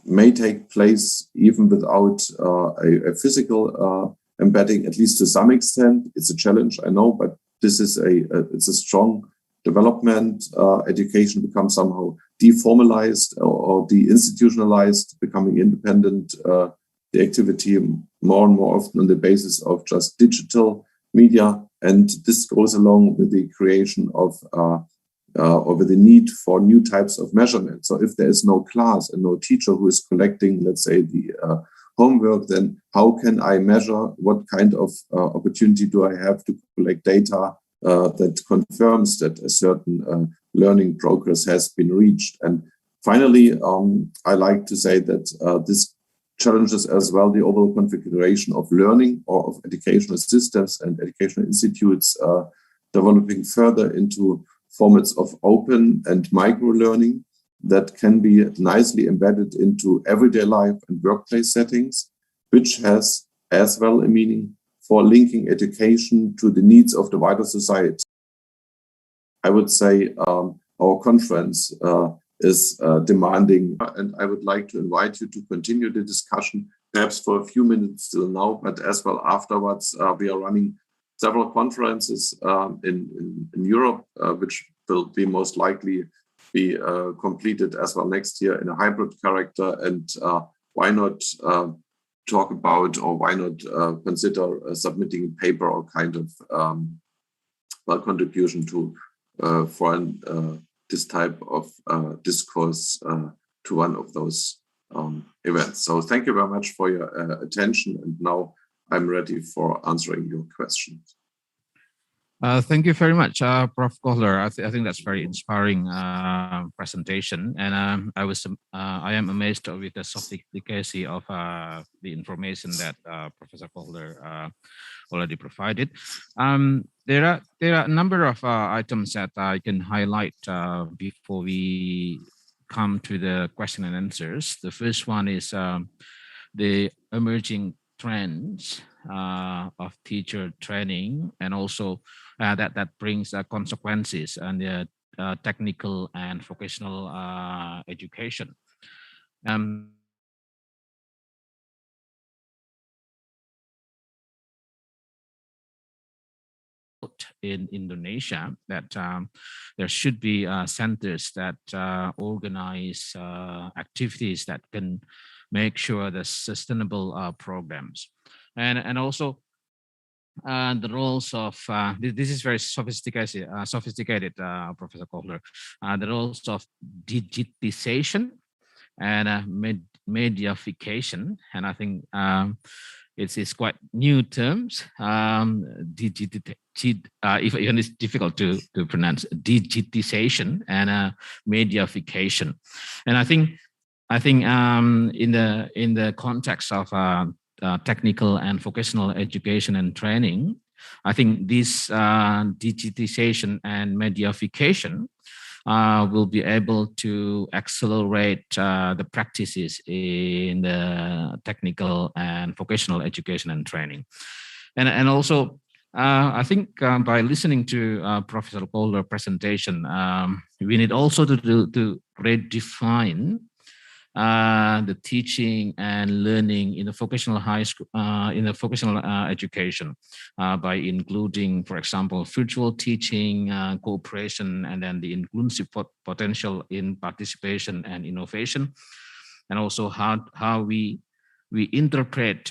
may take place even without a physical embedding, at least to some extent. It's a challenge, I know, but this is it's a strong development. Education becomes somehow deformalized or deinstitutionalized, becoming independent. The activity more and more often on the basis of just digital media, and this goes along with the creation of or with the need for new types of measurement. So if there is no class and no teacher who is collecting, let's say, the homework, then how can I measure what kind of opportunity do I have to collect data that confirms that a certain learning progress has been reached? And Finally, I like to say that this challenges as well the overall configuration of learning or of educational systems and educational institutes, developing further into formats of open and micro learning that can be nicely embedded into everyday life and workplace settings, which has as well a meaning for linking education to the needs of the wider society. I would say our conference is demanding, and I would like to invite you to continue the discussion, perhaps for a few minutes still now, but as well afterwards. We are running several conferences in Europe, which will be most likely be completed as well next year in a hybrid character. And why not talk about, or why not consider submitting a paper or kind of contribution to this type of discourse to one of those events. So thank you very much for your attention. And now I'm ready for answering your questions. Thank you very much, Prof. Kohler. I think that's very inspiring presentation, and I am amazed with the sophistication of the information that Professor Kohler already provided. There are a number of items that I can highlight before we come to the question and answers. The first one is the emerging trends of teacher training, and also that brings consequences and the technical and vocational education. In Indonesia, that there should be centers that organize activities that can make sure the sustainable programs, and also the roles of this is very sophisticated, Professor Kohler. The roles of digitization and mediaification, and I think it's quite new terms. Even it's difficult to pronounce, digitization and mediaification, and I think in the context of technical and vocational education and training, I think this digitization and mediaification will be able to accelerate the practices in the technical and vocational education and training. And also, I think by listening to Professor Kohler's presentation, we need also to redefine the teaching and learning in the vocational high school, in the vocational education, by including, for example, virtual teaching, cooperation, and then the inclusive potential in participation and innovation, and also how we interpret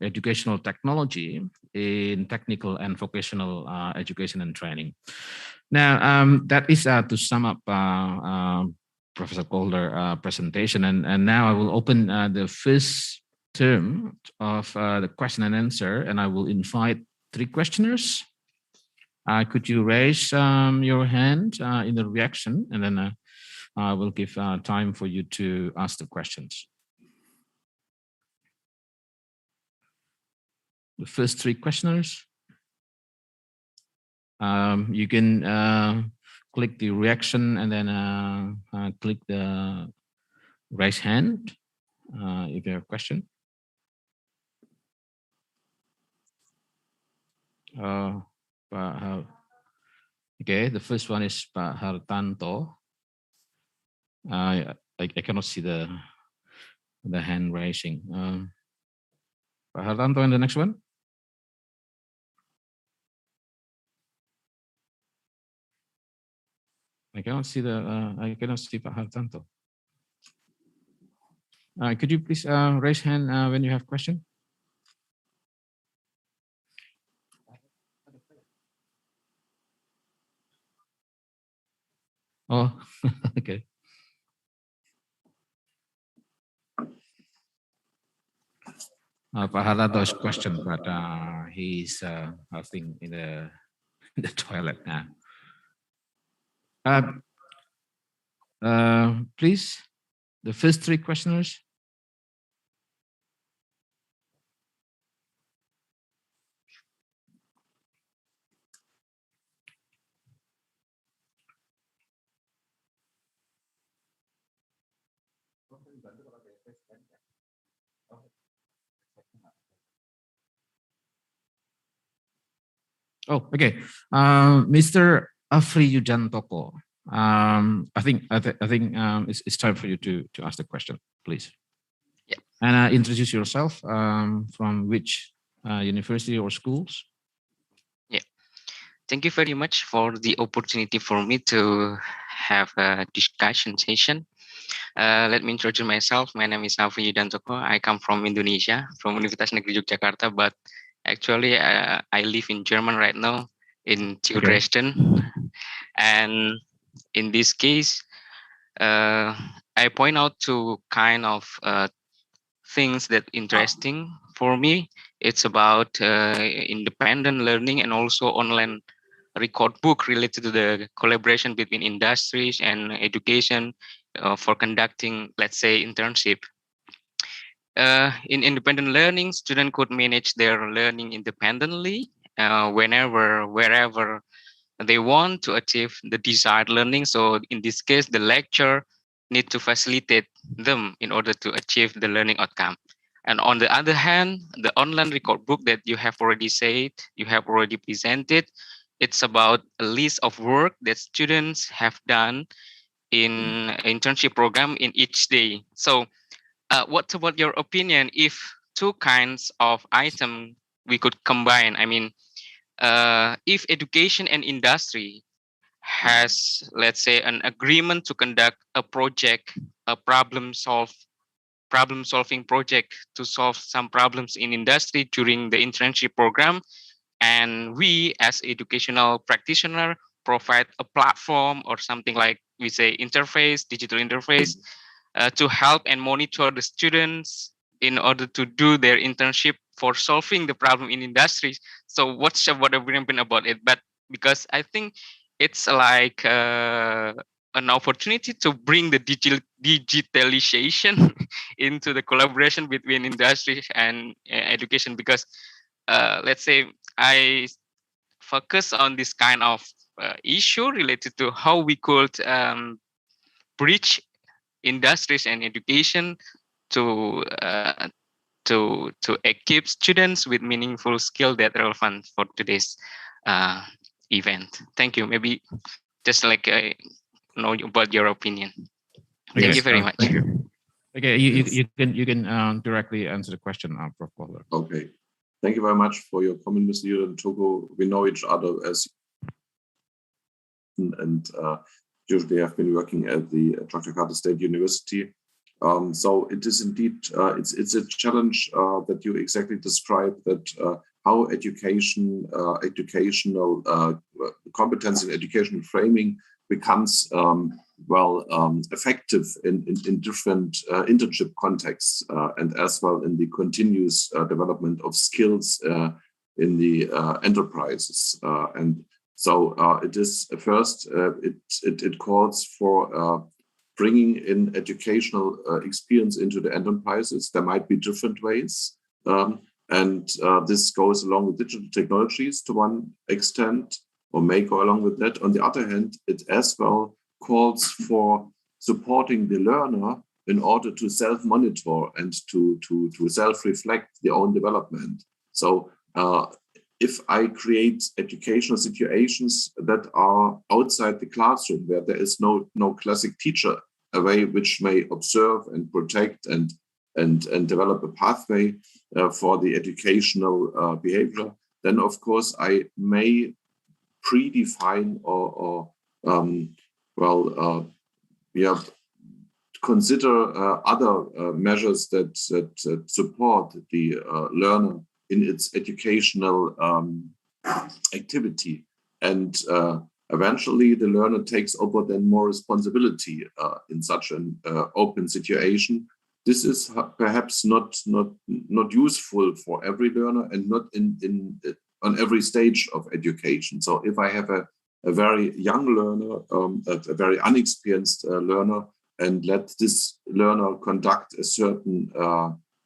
educational technology in technical and vocational education and training. Now, that is to sum up Professor Kohler presentation, and now I will open the first term of the question and answer, and I will invite 3 questioners. Could you raise your hand in the reaction, and then I will give time for you to ask the questions. The first 3 questioners. You can click the reaction and then click the raise hand if you have a question. Okay, the first one is Pak Hartanto. I cannot see the hand raising. Pak Hartanto, and the next one. I cannot see Pak Hartanto. Could you please raise hand when you have question? Oh, okay. Pak Hartanto's question, but he's I think in the toilet now. Please, the first three questioners. Oh, okay. Mr. Afri Yudantoko. I think it's time for you to ask the question, please. Yeah. And introduce yourself. From which university or schools? Yeah. Thank you very much for the opportunity for me to have a discussion session. Let me introduce myself. My name is Afri Yudantoko. I come from Indonesia, from Universitas Negeri Yogyakarta, but actually I live in Germany right now, in TU Dresden. And in this case, I point out to kind of things that interesting for me. It's about independent learning and also online record book related to the collaboration between industries and education for conducting, let's say, internship. In independent learning, students could manage their learning independently whenever, wherever they want to achieve the desired learning. So in this case, the lecturer need to facilitate them in order to achieve the learning outcome. And on the other hand, the online record book that you have already said, you have already presented, it's about a list of work that students have done in internship program in each day. So what's about your opinion if two kinds of item we could combine? I mean, if education and industry has, let's say, an agreement to conduct a project, a problem solving project to solve some problems in industry during the internship program, and we as educational practitioner provide a platform or something like we say interface, digital interface, to help and monitor the students in order to do their internship for solving the problem in industries. So what's your opinion about it? But because I think it's like an opportunity to bring the digitalization into the collaboration between industry and education, because let's say I focus on this kind of issue related to how we could bridge industries and education to equip students with meaningful skill that are relevant for today's event. Thank you. Maybe just like know about your opinion. Okay. Thank you very much. Thank you. Okay, you can directly answer the question, Prof. Kohler. Okay. Thank you very much for your comment, Mr. Yudantoko. We know each other as and usually have been working at the Yogyakarta State University. So it is indeed, it's a challenge that you exactly described, that how educational competence in educational framing becomes effective in different internship contexts and as well in the continuous development of skills in the enterprises. And so it is first, it calls for bringing in educational experience into the enterprises. There might be different ways. And this goes along with digital technologies to one extent, or may go along with that. On the other hand, it as well calls for supporting the learner in order to self-monitor and to self-reflect their own development. So if I create educational situations that are outside the classroom, where there is no classic teacher, a way which may observe and protect and develop a pathway for the educational behavior, then of course I may predefine or consider other measures that support the learner in its educational activity. And eventually the learner takes over then more responsibility in such an open situation. This is perhaps not useful for every learner and not on every stage of education. So if I have a a very young learner, a very unexperienced learner, and let this learner conduct a certain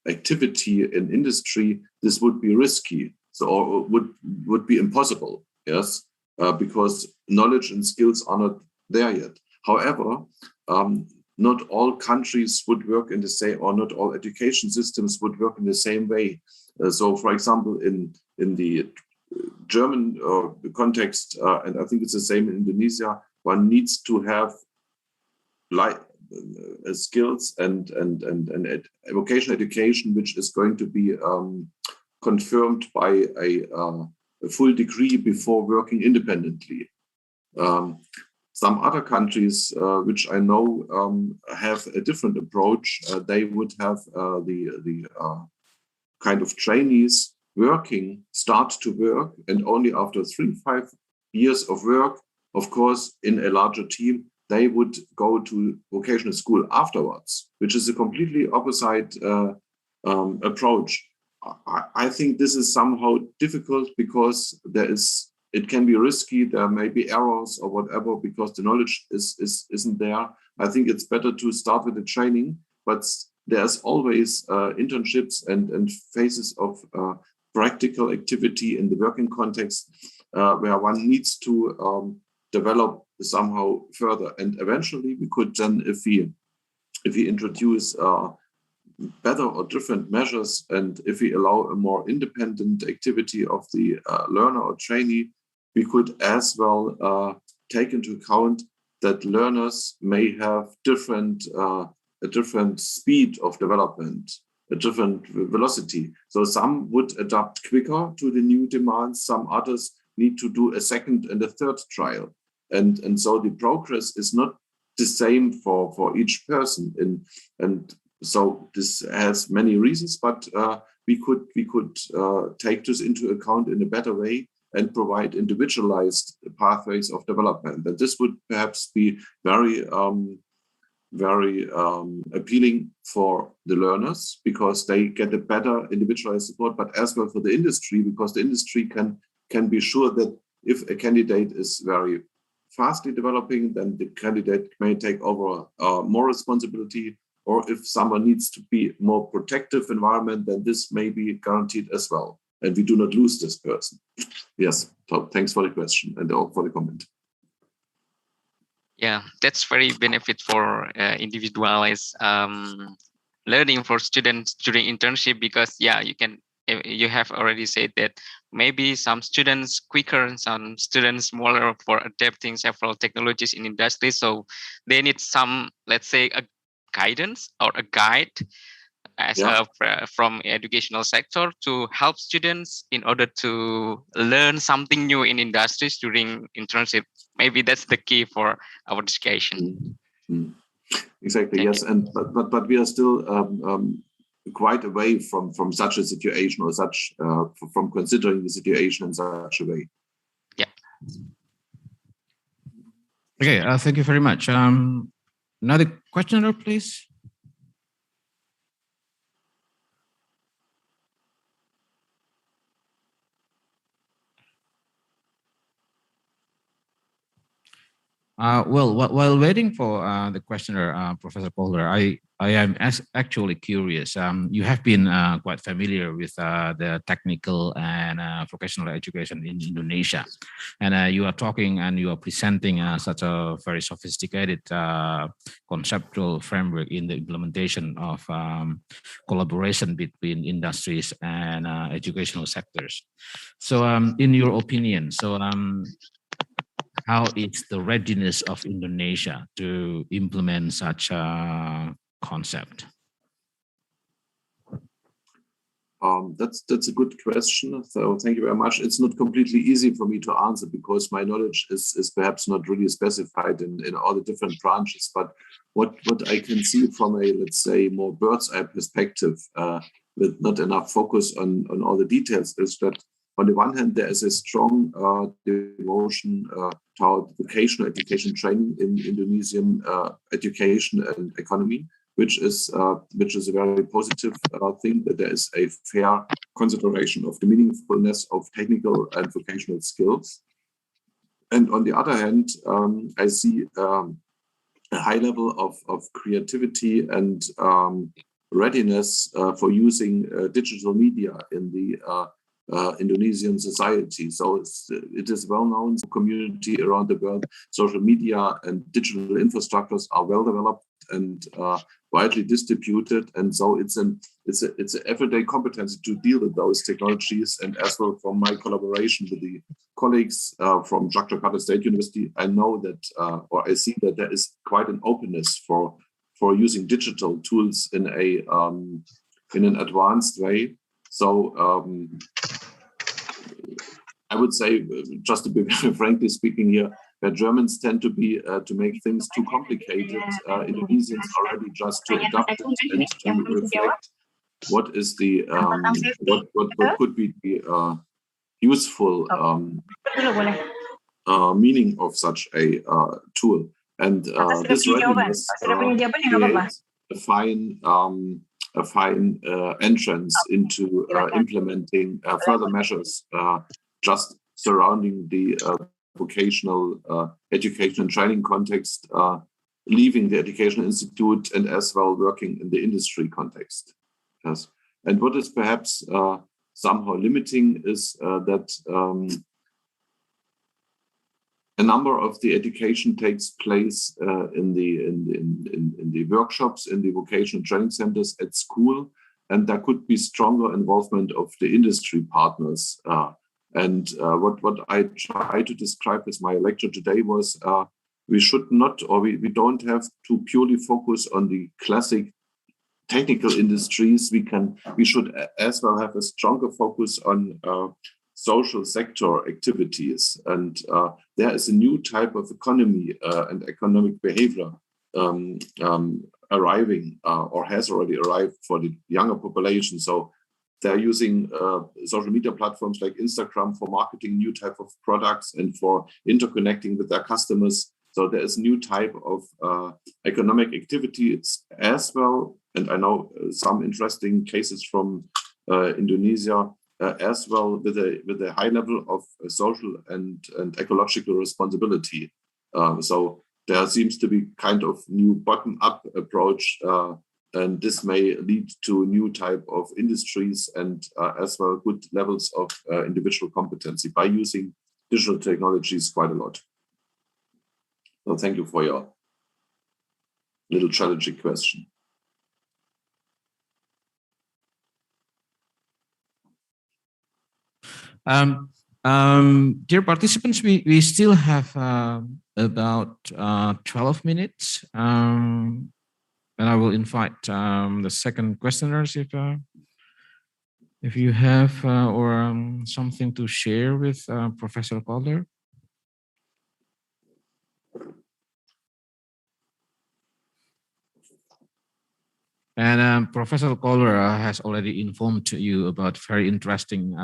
activity in industry, this would be risky. So, or would be impossible. Yes, because knowledge and skills are not there yet. However, not all countries would work in the same, or not all education systems would work in the same way. So, for example, in the German context, and I think it's the same in Indonesia, one needs to have skills and vocational education, which is going to be confirmed by a full degree before working independently. Some other countries, which I know have a different approach, they would have the kind of trainees start to work, and only after 3-5 years of work, of course, in a larger team, they would go to vocational school afterwards, which is a completely opposite approach. I think this is somehow difficult because it can be risky. There may be errors or whatever because the knowledge isn't there. I think it's better to start with the training, but there's always internships and phases of practical activity in the working context where one needs to develop somehow further. And eventually we could then, if we introduce better or different measures, and if we allow a more independent activity of the learner or trainee, we could as well take into account that learners may have a different speed of development, a different velocity. So some would adapt quicker to the new demands, some others need to do a second and a third trial. And so the progress is not the same for each person. And so this has many reasons, but we could take this into account in a better way and provide individualized pathways of development. And this would perhaps be very appealing for the learners because they get a better individualized support, but as well for the industry, because the industry can be sure that if a candidate is very fastly developing, then the candidate may take over more responsibility, or if someone needs to be more protective environment, then this may be guaranteed as well. And we do not lose this person. Yes, so thanks for the question and for the comment. Yeah, that's very benefit for individualized learning for students during internship, because you have already said that maybe some students quicker and some students smaller for adapting several technologies in industry. So they need some, let's say, a guidance or a guide as from educational sector to help students in order to learn something new in industries during internship. Maybe that's the key for our discussion. Mm-hmm. Exactly. Yes, but we are still quite away from such a situation, or such from considering the situation in such a way. Yeah. Okay. Thank you very much. Another questioner, please. Well, while waiting for the questioner, Professor Polder, I am actually curious. You have been quite familiar with the technical and vocational education in Indonesia, and you are talking and you are presenting such a very sophisticated conceptual framework in the implementation of collaboration between industries and educational sectors. So, in your opinion, how is the readiness of Indonesia to implement such a concept? That's a good question. So thank you very much. It's not completely easy for me to answer because my knowledge is perhaps not really specified in all the different branches. But what I can see from a, let's say, more bird's eye perspective, with not enough focus on all the details, is that on the one hand, there is a strong devotion toward vocational education training in Indonesian education and economy, which is a very positive thing, that there is a fair consideration of the meaningfulness of technical and vocational skills. And on the other hand, I see a high level of creativity and readiness for using digital media in the Indonesian society. So it is well known community around the world. Social media and digital infrastructures are well developed and widely distributed, and so it's an everyday competency to deal with those technologies. And as well, from my collaboration with the colleagues from Yogyakarta State University, I know that or I see that there is quite an openness for using digital tools in an advanced way. So I would say, just to be frankly speaking here, that Germans tend to be to make things too complicated. Indonesians already just to adapt it and to reflect what is the what could be the useful meaning of such a tool, and this readiness creates a fine entrance into implementing further measures just surrounding the vocational education and training context, leaving the educational institute, and as well working in the industry context. Yes. And what is perhaps somehow limiting is that a number of the education takes place in the workshops, in the vocational training centers at school, and there could be stronger involvement of the industry partners. And what I try to describe with my lecture today was we should not, or we don't have to purely focus on the classic technical industries. We should as well have a stronger focus on social sector activities, and there is a new type of economy and economic behavior arriving or has already arrived for the younger population. So they're using social media platforms like Instagram for marketing new type of products and for interconnecting with their customers. So there is new type of economic activities as well. And I know some interesting cases from Indonesia as well, with a high level of social and ecological responsibility. So there seems to be kind of new bottom-up approach, and this may lead to new type of industries and as well good levels of individual competency by using digital technologies quite a lot. So thank you for your little challenging question. Dear participants, we still have about 12 minutes, and I will invite the second questioners if you have or something to share with Professor Calder. And Professor Calder has already informed you about very interesting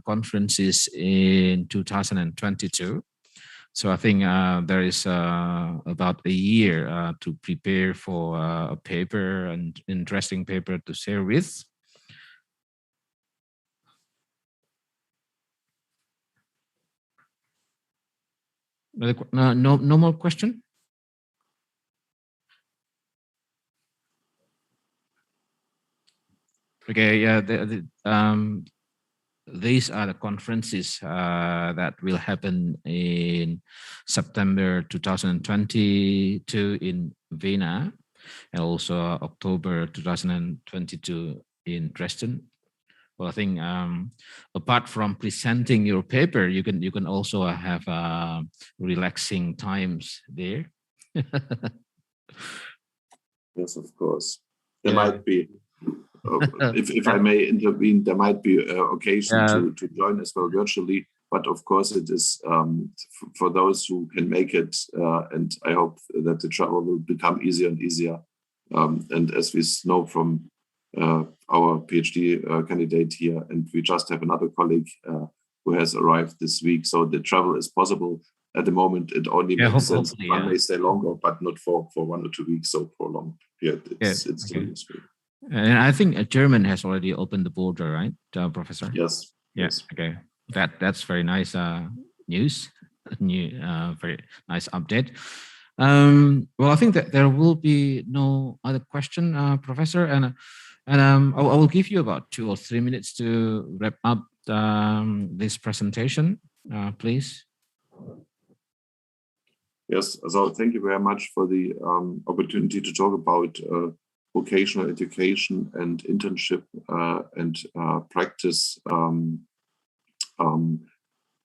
conferences in 2022. So I think there is about a year to prepare for a paper, and interesting paper to share with. No more question? Okay, yeah, these are the conferences that will happen in September 2022 in Vienna, and also October 2022 in Dresden. Well, I think apart from presenting your paper, you can also have relaxing times there. Yes, of course. There might be. If I may intervene, there might be occasion to join as well virtually, but of course it is for those who can make it, and I hope that the travel will become easier and easier. And as we know from our PhD candidate here, and we just have another colleague who has arrived this week, so the travel is possible. At the moment, it only makes sense. One may stay longer, but not for 1 or 2 weeks. So for a long period, it's still useful. And I think German has already opened the border, right, Professor? Yes. Yes. Okay. That's very nice news. new, very nice update. Well, I think that there will be no other question, Professor, and I will give you about 2 or 3 minutes to wrap up this presentation, please. Yes, so thank you very much for the opportunity to talk about vocational education and internship and practice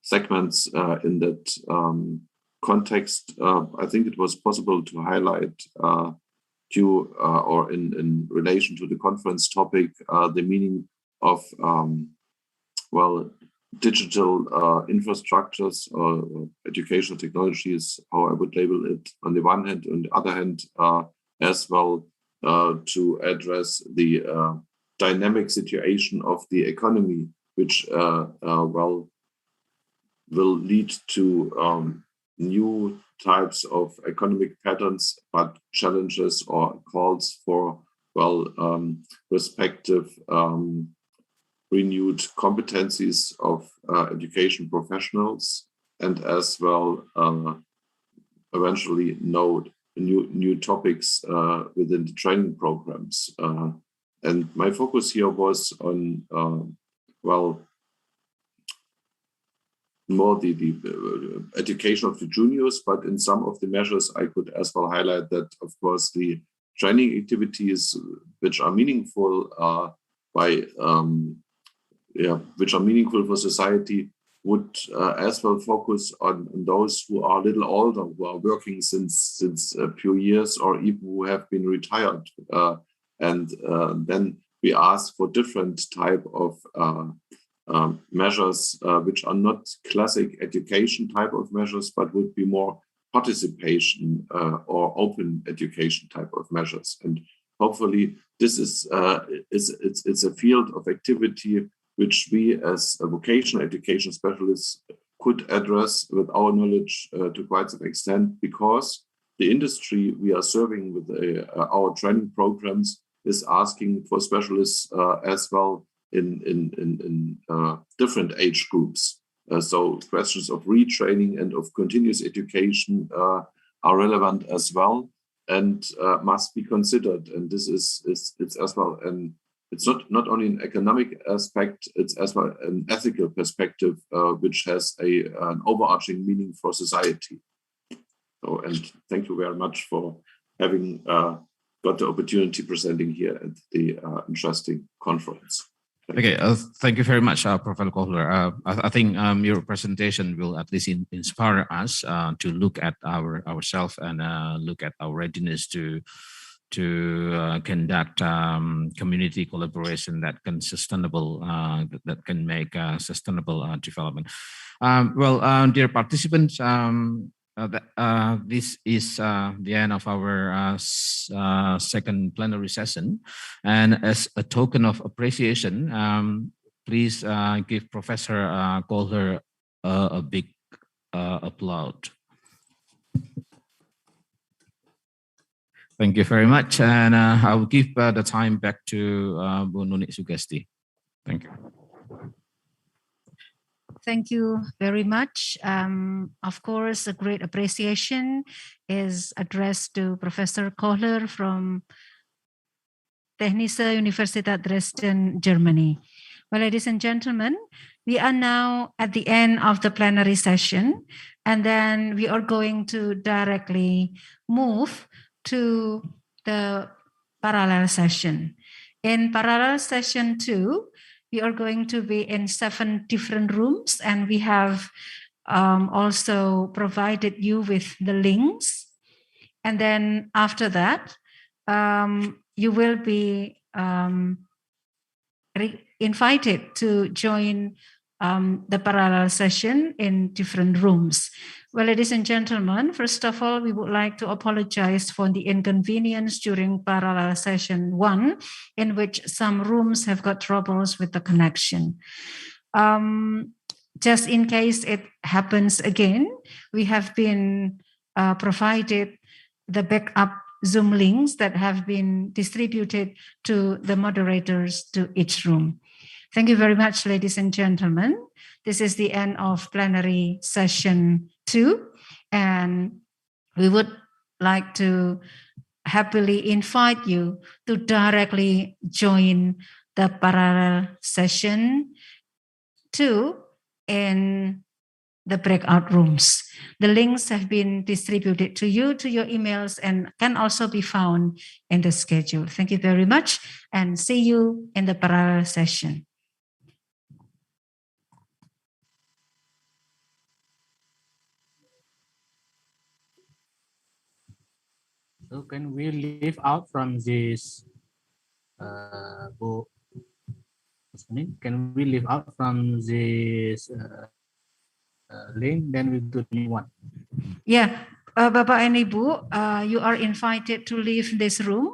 segments in that context. I think it was possible to highlight or in relation to the conference topic, the meaning of digital infrastructures or educational technologies, how I would label it on the one hand, on the other hand, as well to address the dynamic situation of the economy, which will lead to new types of economic patterns, but challenges or calls for respective renewed competencies of education professionals, and as well eventually new topics within the training programs. And my focus here was on more the education of the juniors, but in some of the measures I could as well highlight that, of course, the training activities which are meaningful which are meaningful for society would as well focus on those who are a little older, who are working since a few years, or even who have been retired. And then we ask for different type of measures which are not classic education type of measures, but would be more participation or open education type of measures. And hopefully this is it's a field of activity which we as a vocational education specialists could address with our knowledge to quite some extent, because the industry we are serving with our training programs is asking for specialists as well in different age groups. So questions of retraining and of continuous education are relevant as well, and must be considered. And this it's as well, and it's not only an economic aspect, it's as well an ethical perspective, which has an overarching meaning for society. So, and thank you very much for having got the opportunity presenting here at the interesting conference. Okay, thank you very much, Professor Kohler. I think your presentation will at least inspire us to look at ourselves and look at our readiness to conduct community collaboration that can that can make sustainable development. Dear participants, this is the end of our second plenary session, and as a token of appreciation, please give Professor Kohler a big applause. Thank you very much, and I will give the time back to Bu Nunik Sugesti. Thank you. Thank you very much. Of course, a great appreciation is addressed to Professor Kohler from Technische Universität Dresden, Germany. Well, ladies and gentlemen, we are now at the end of the plenary session, and then we are going to directly move to the parallel session. In parallel session 2, we are going to be in 7 different rooms, and we have also provided you with the links. And then after that, you will be invited to join the parallel session in different rooms. Well, ladies and gentlemen, first of all, we would like to apologize for the inconvenience during parallel session 1, in which some rooms have got troubles with the connection. Just in case it happens again, we have been provided the backup Zoom links that have been distributed to the moderators to each room. Thank you very much, ladies and gentlemen. This is the end of plenary session 2. And we would like to happily invite you to directly join the parallel session 2 in the breakout rooms. The links have been distributed to you, to your emails, and can also be found in the schedule. Thank you very much, and see you in the parallel session. So can we leave out from this book? Can we leave out from this link? Then we do the new one. Yeah, Bapak and Ibu, you are invited to leave this room,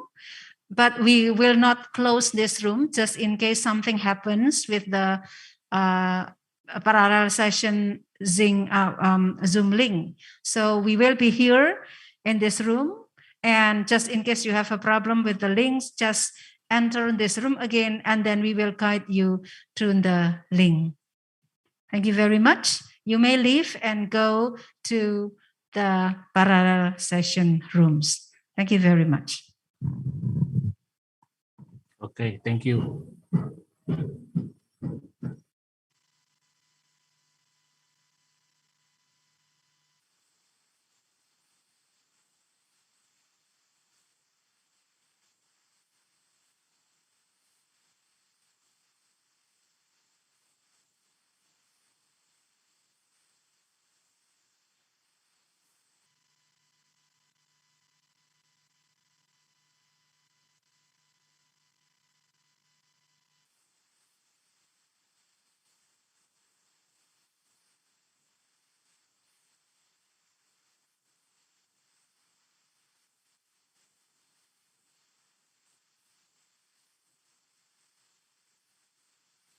but we will not close this room just in case something happens with the parallel session Zoom link. So we will be here in this room, and just in case you have a problem with the links, just enter this room again, and then we will guide you to the link. Thank you very much. You may leave and go to the parallel session rooms. Thank you very much. Okay, thank you.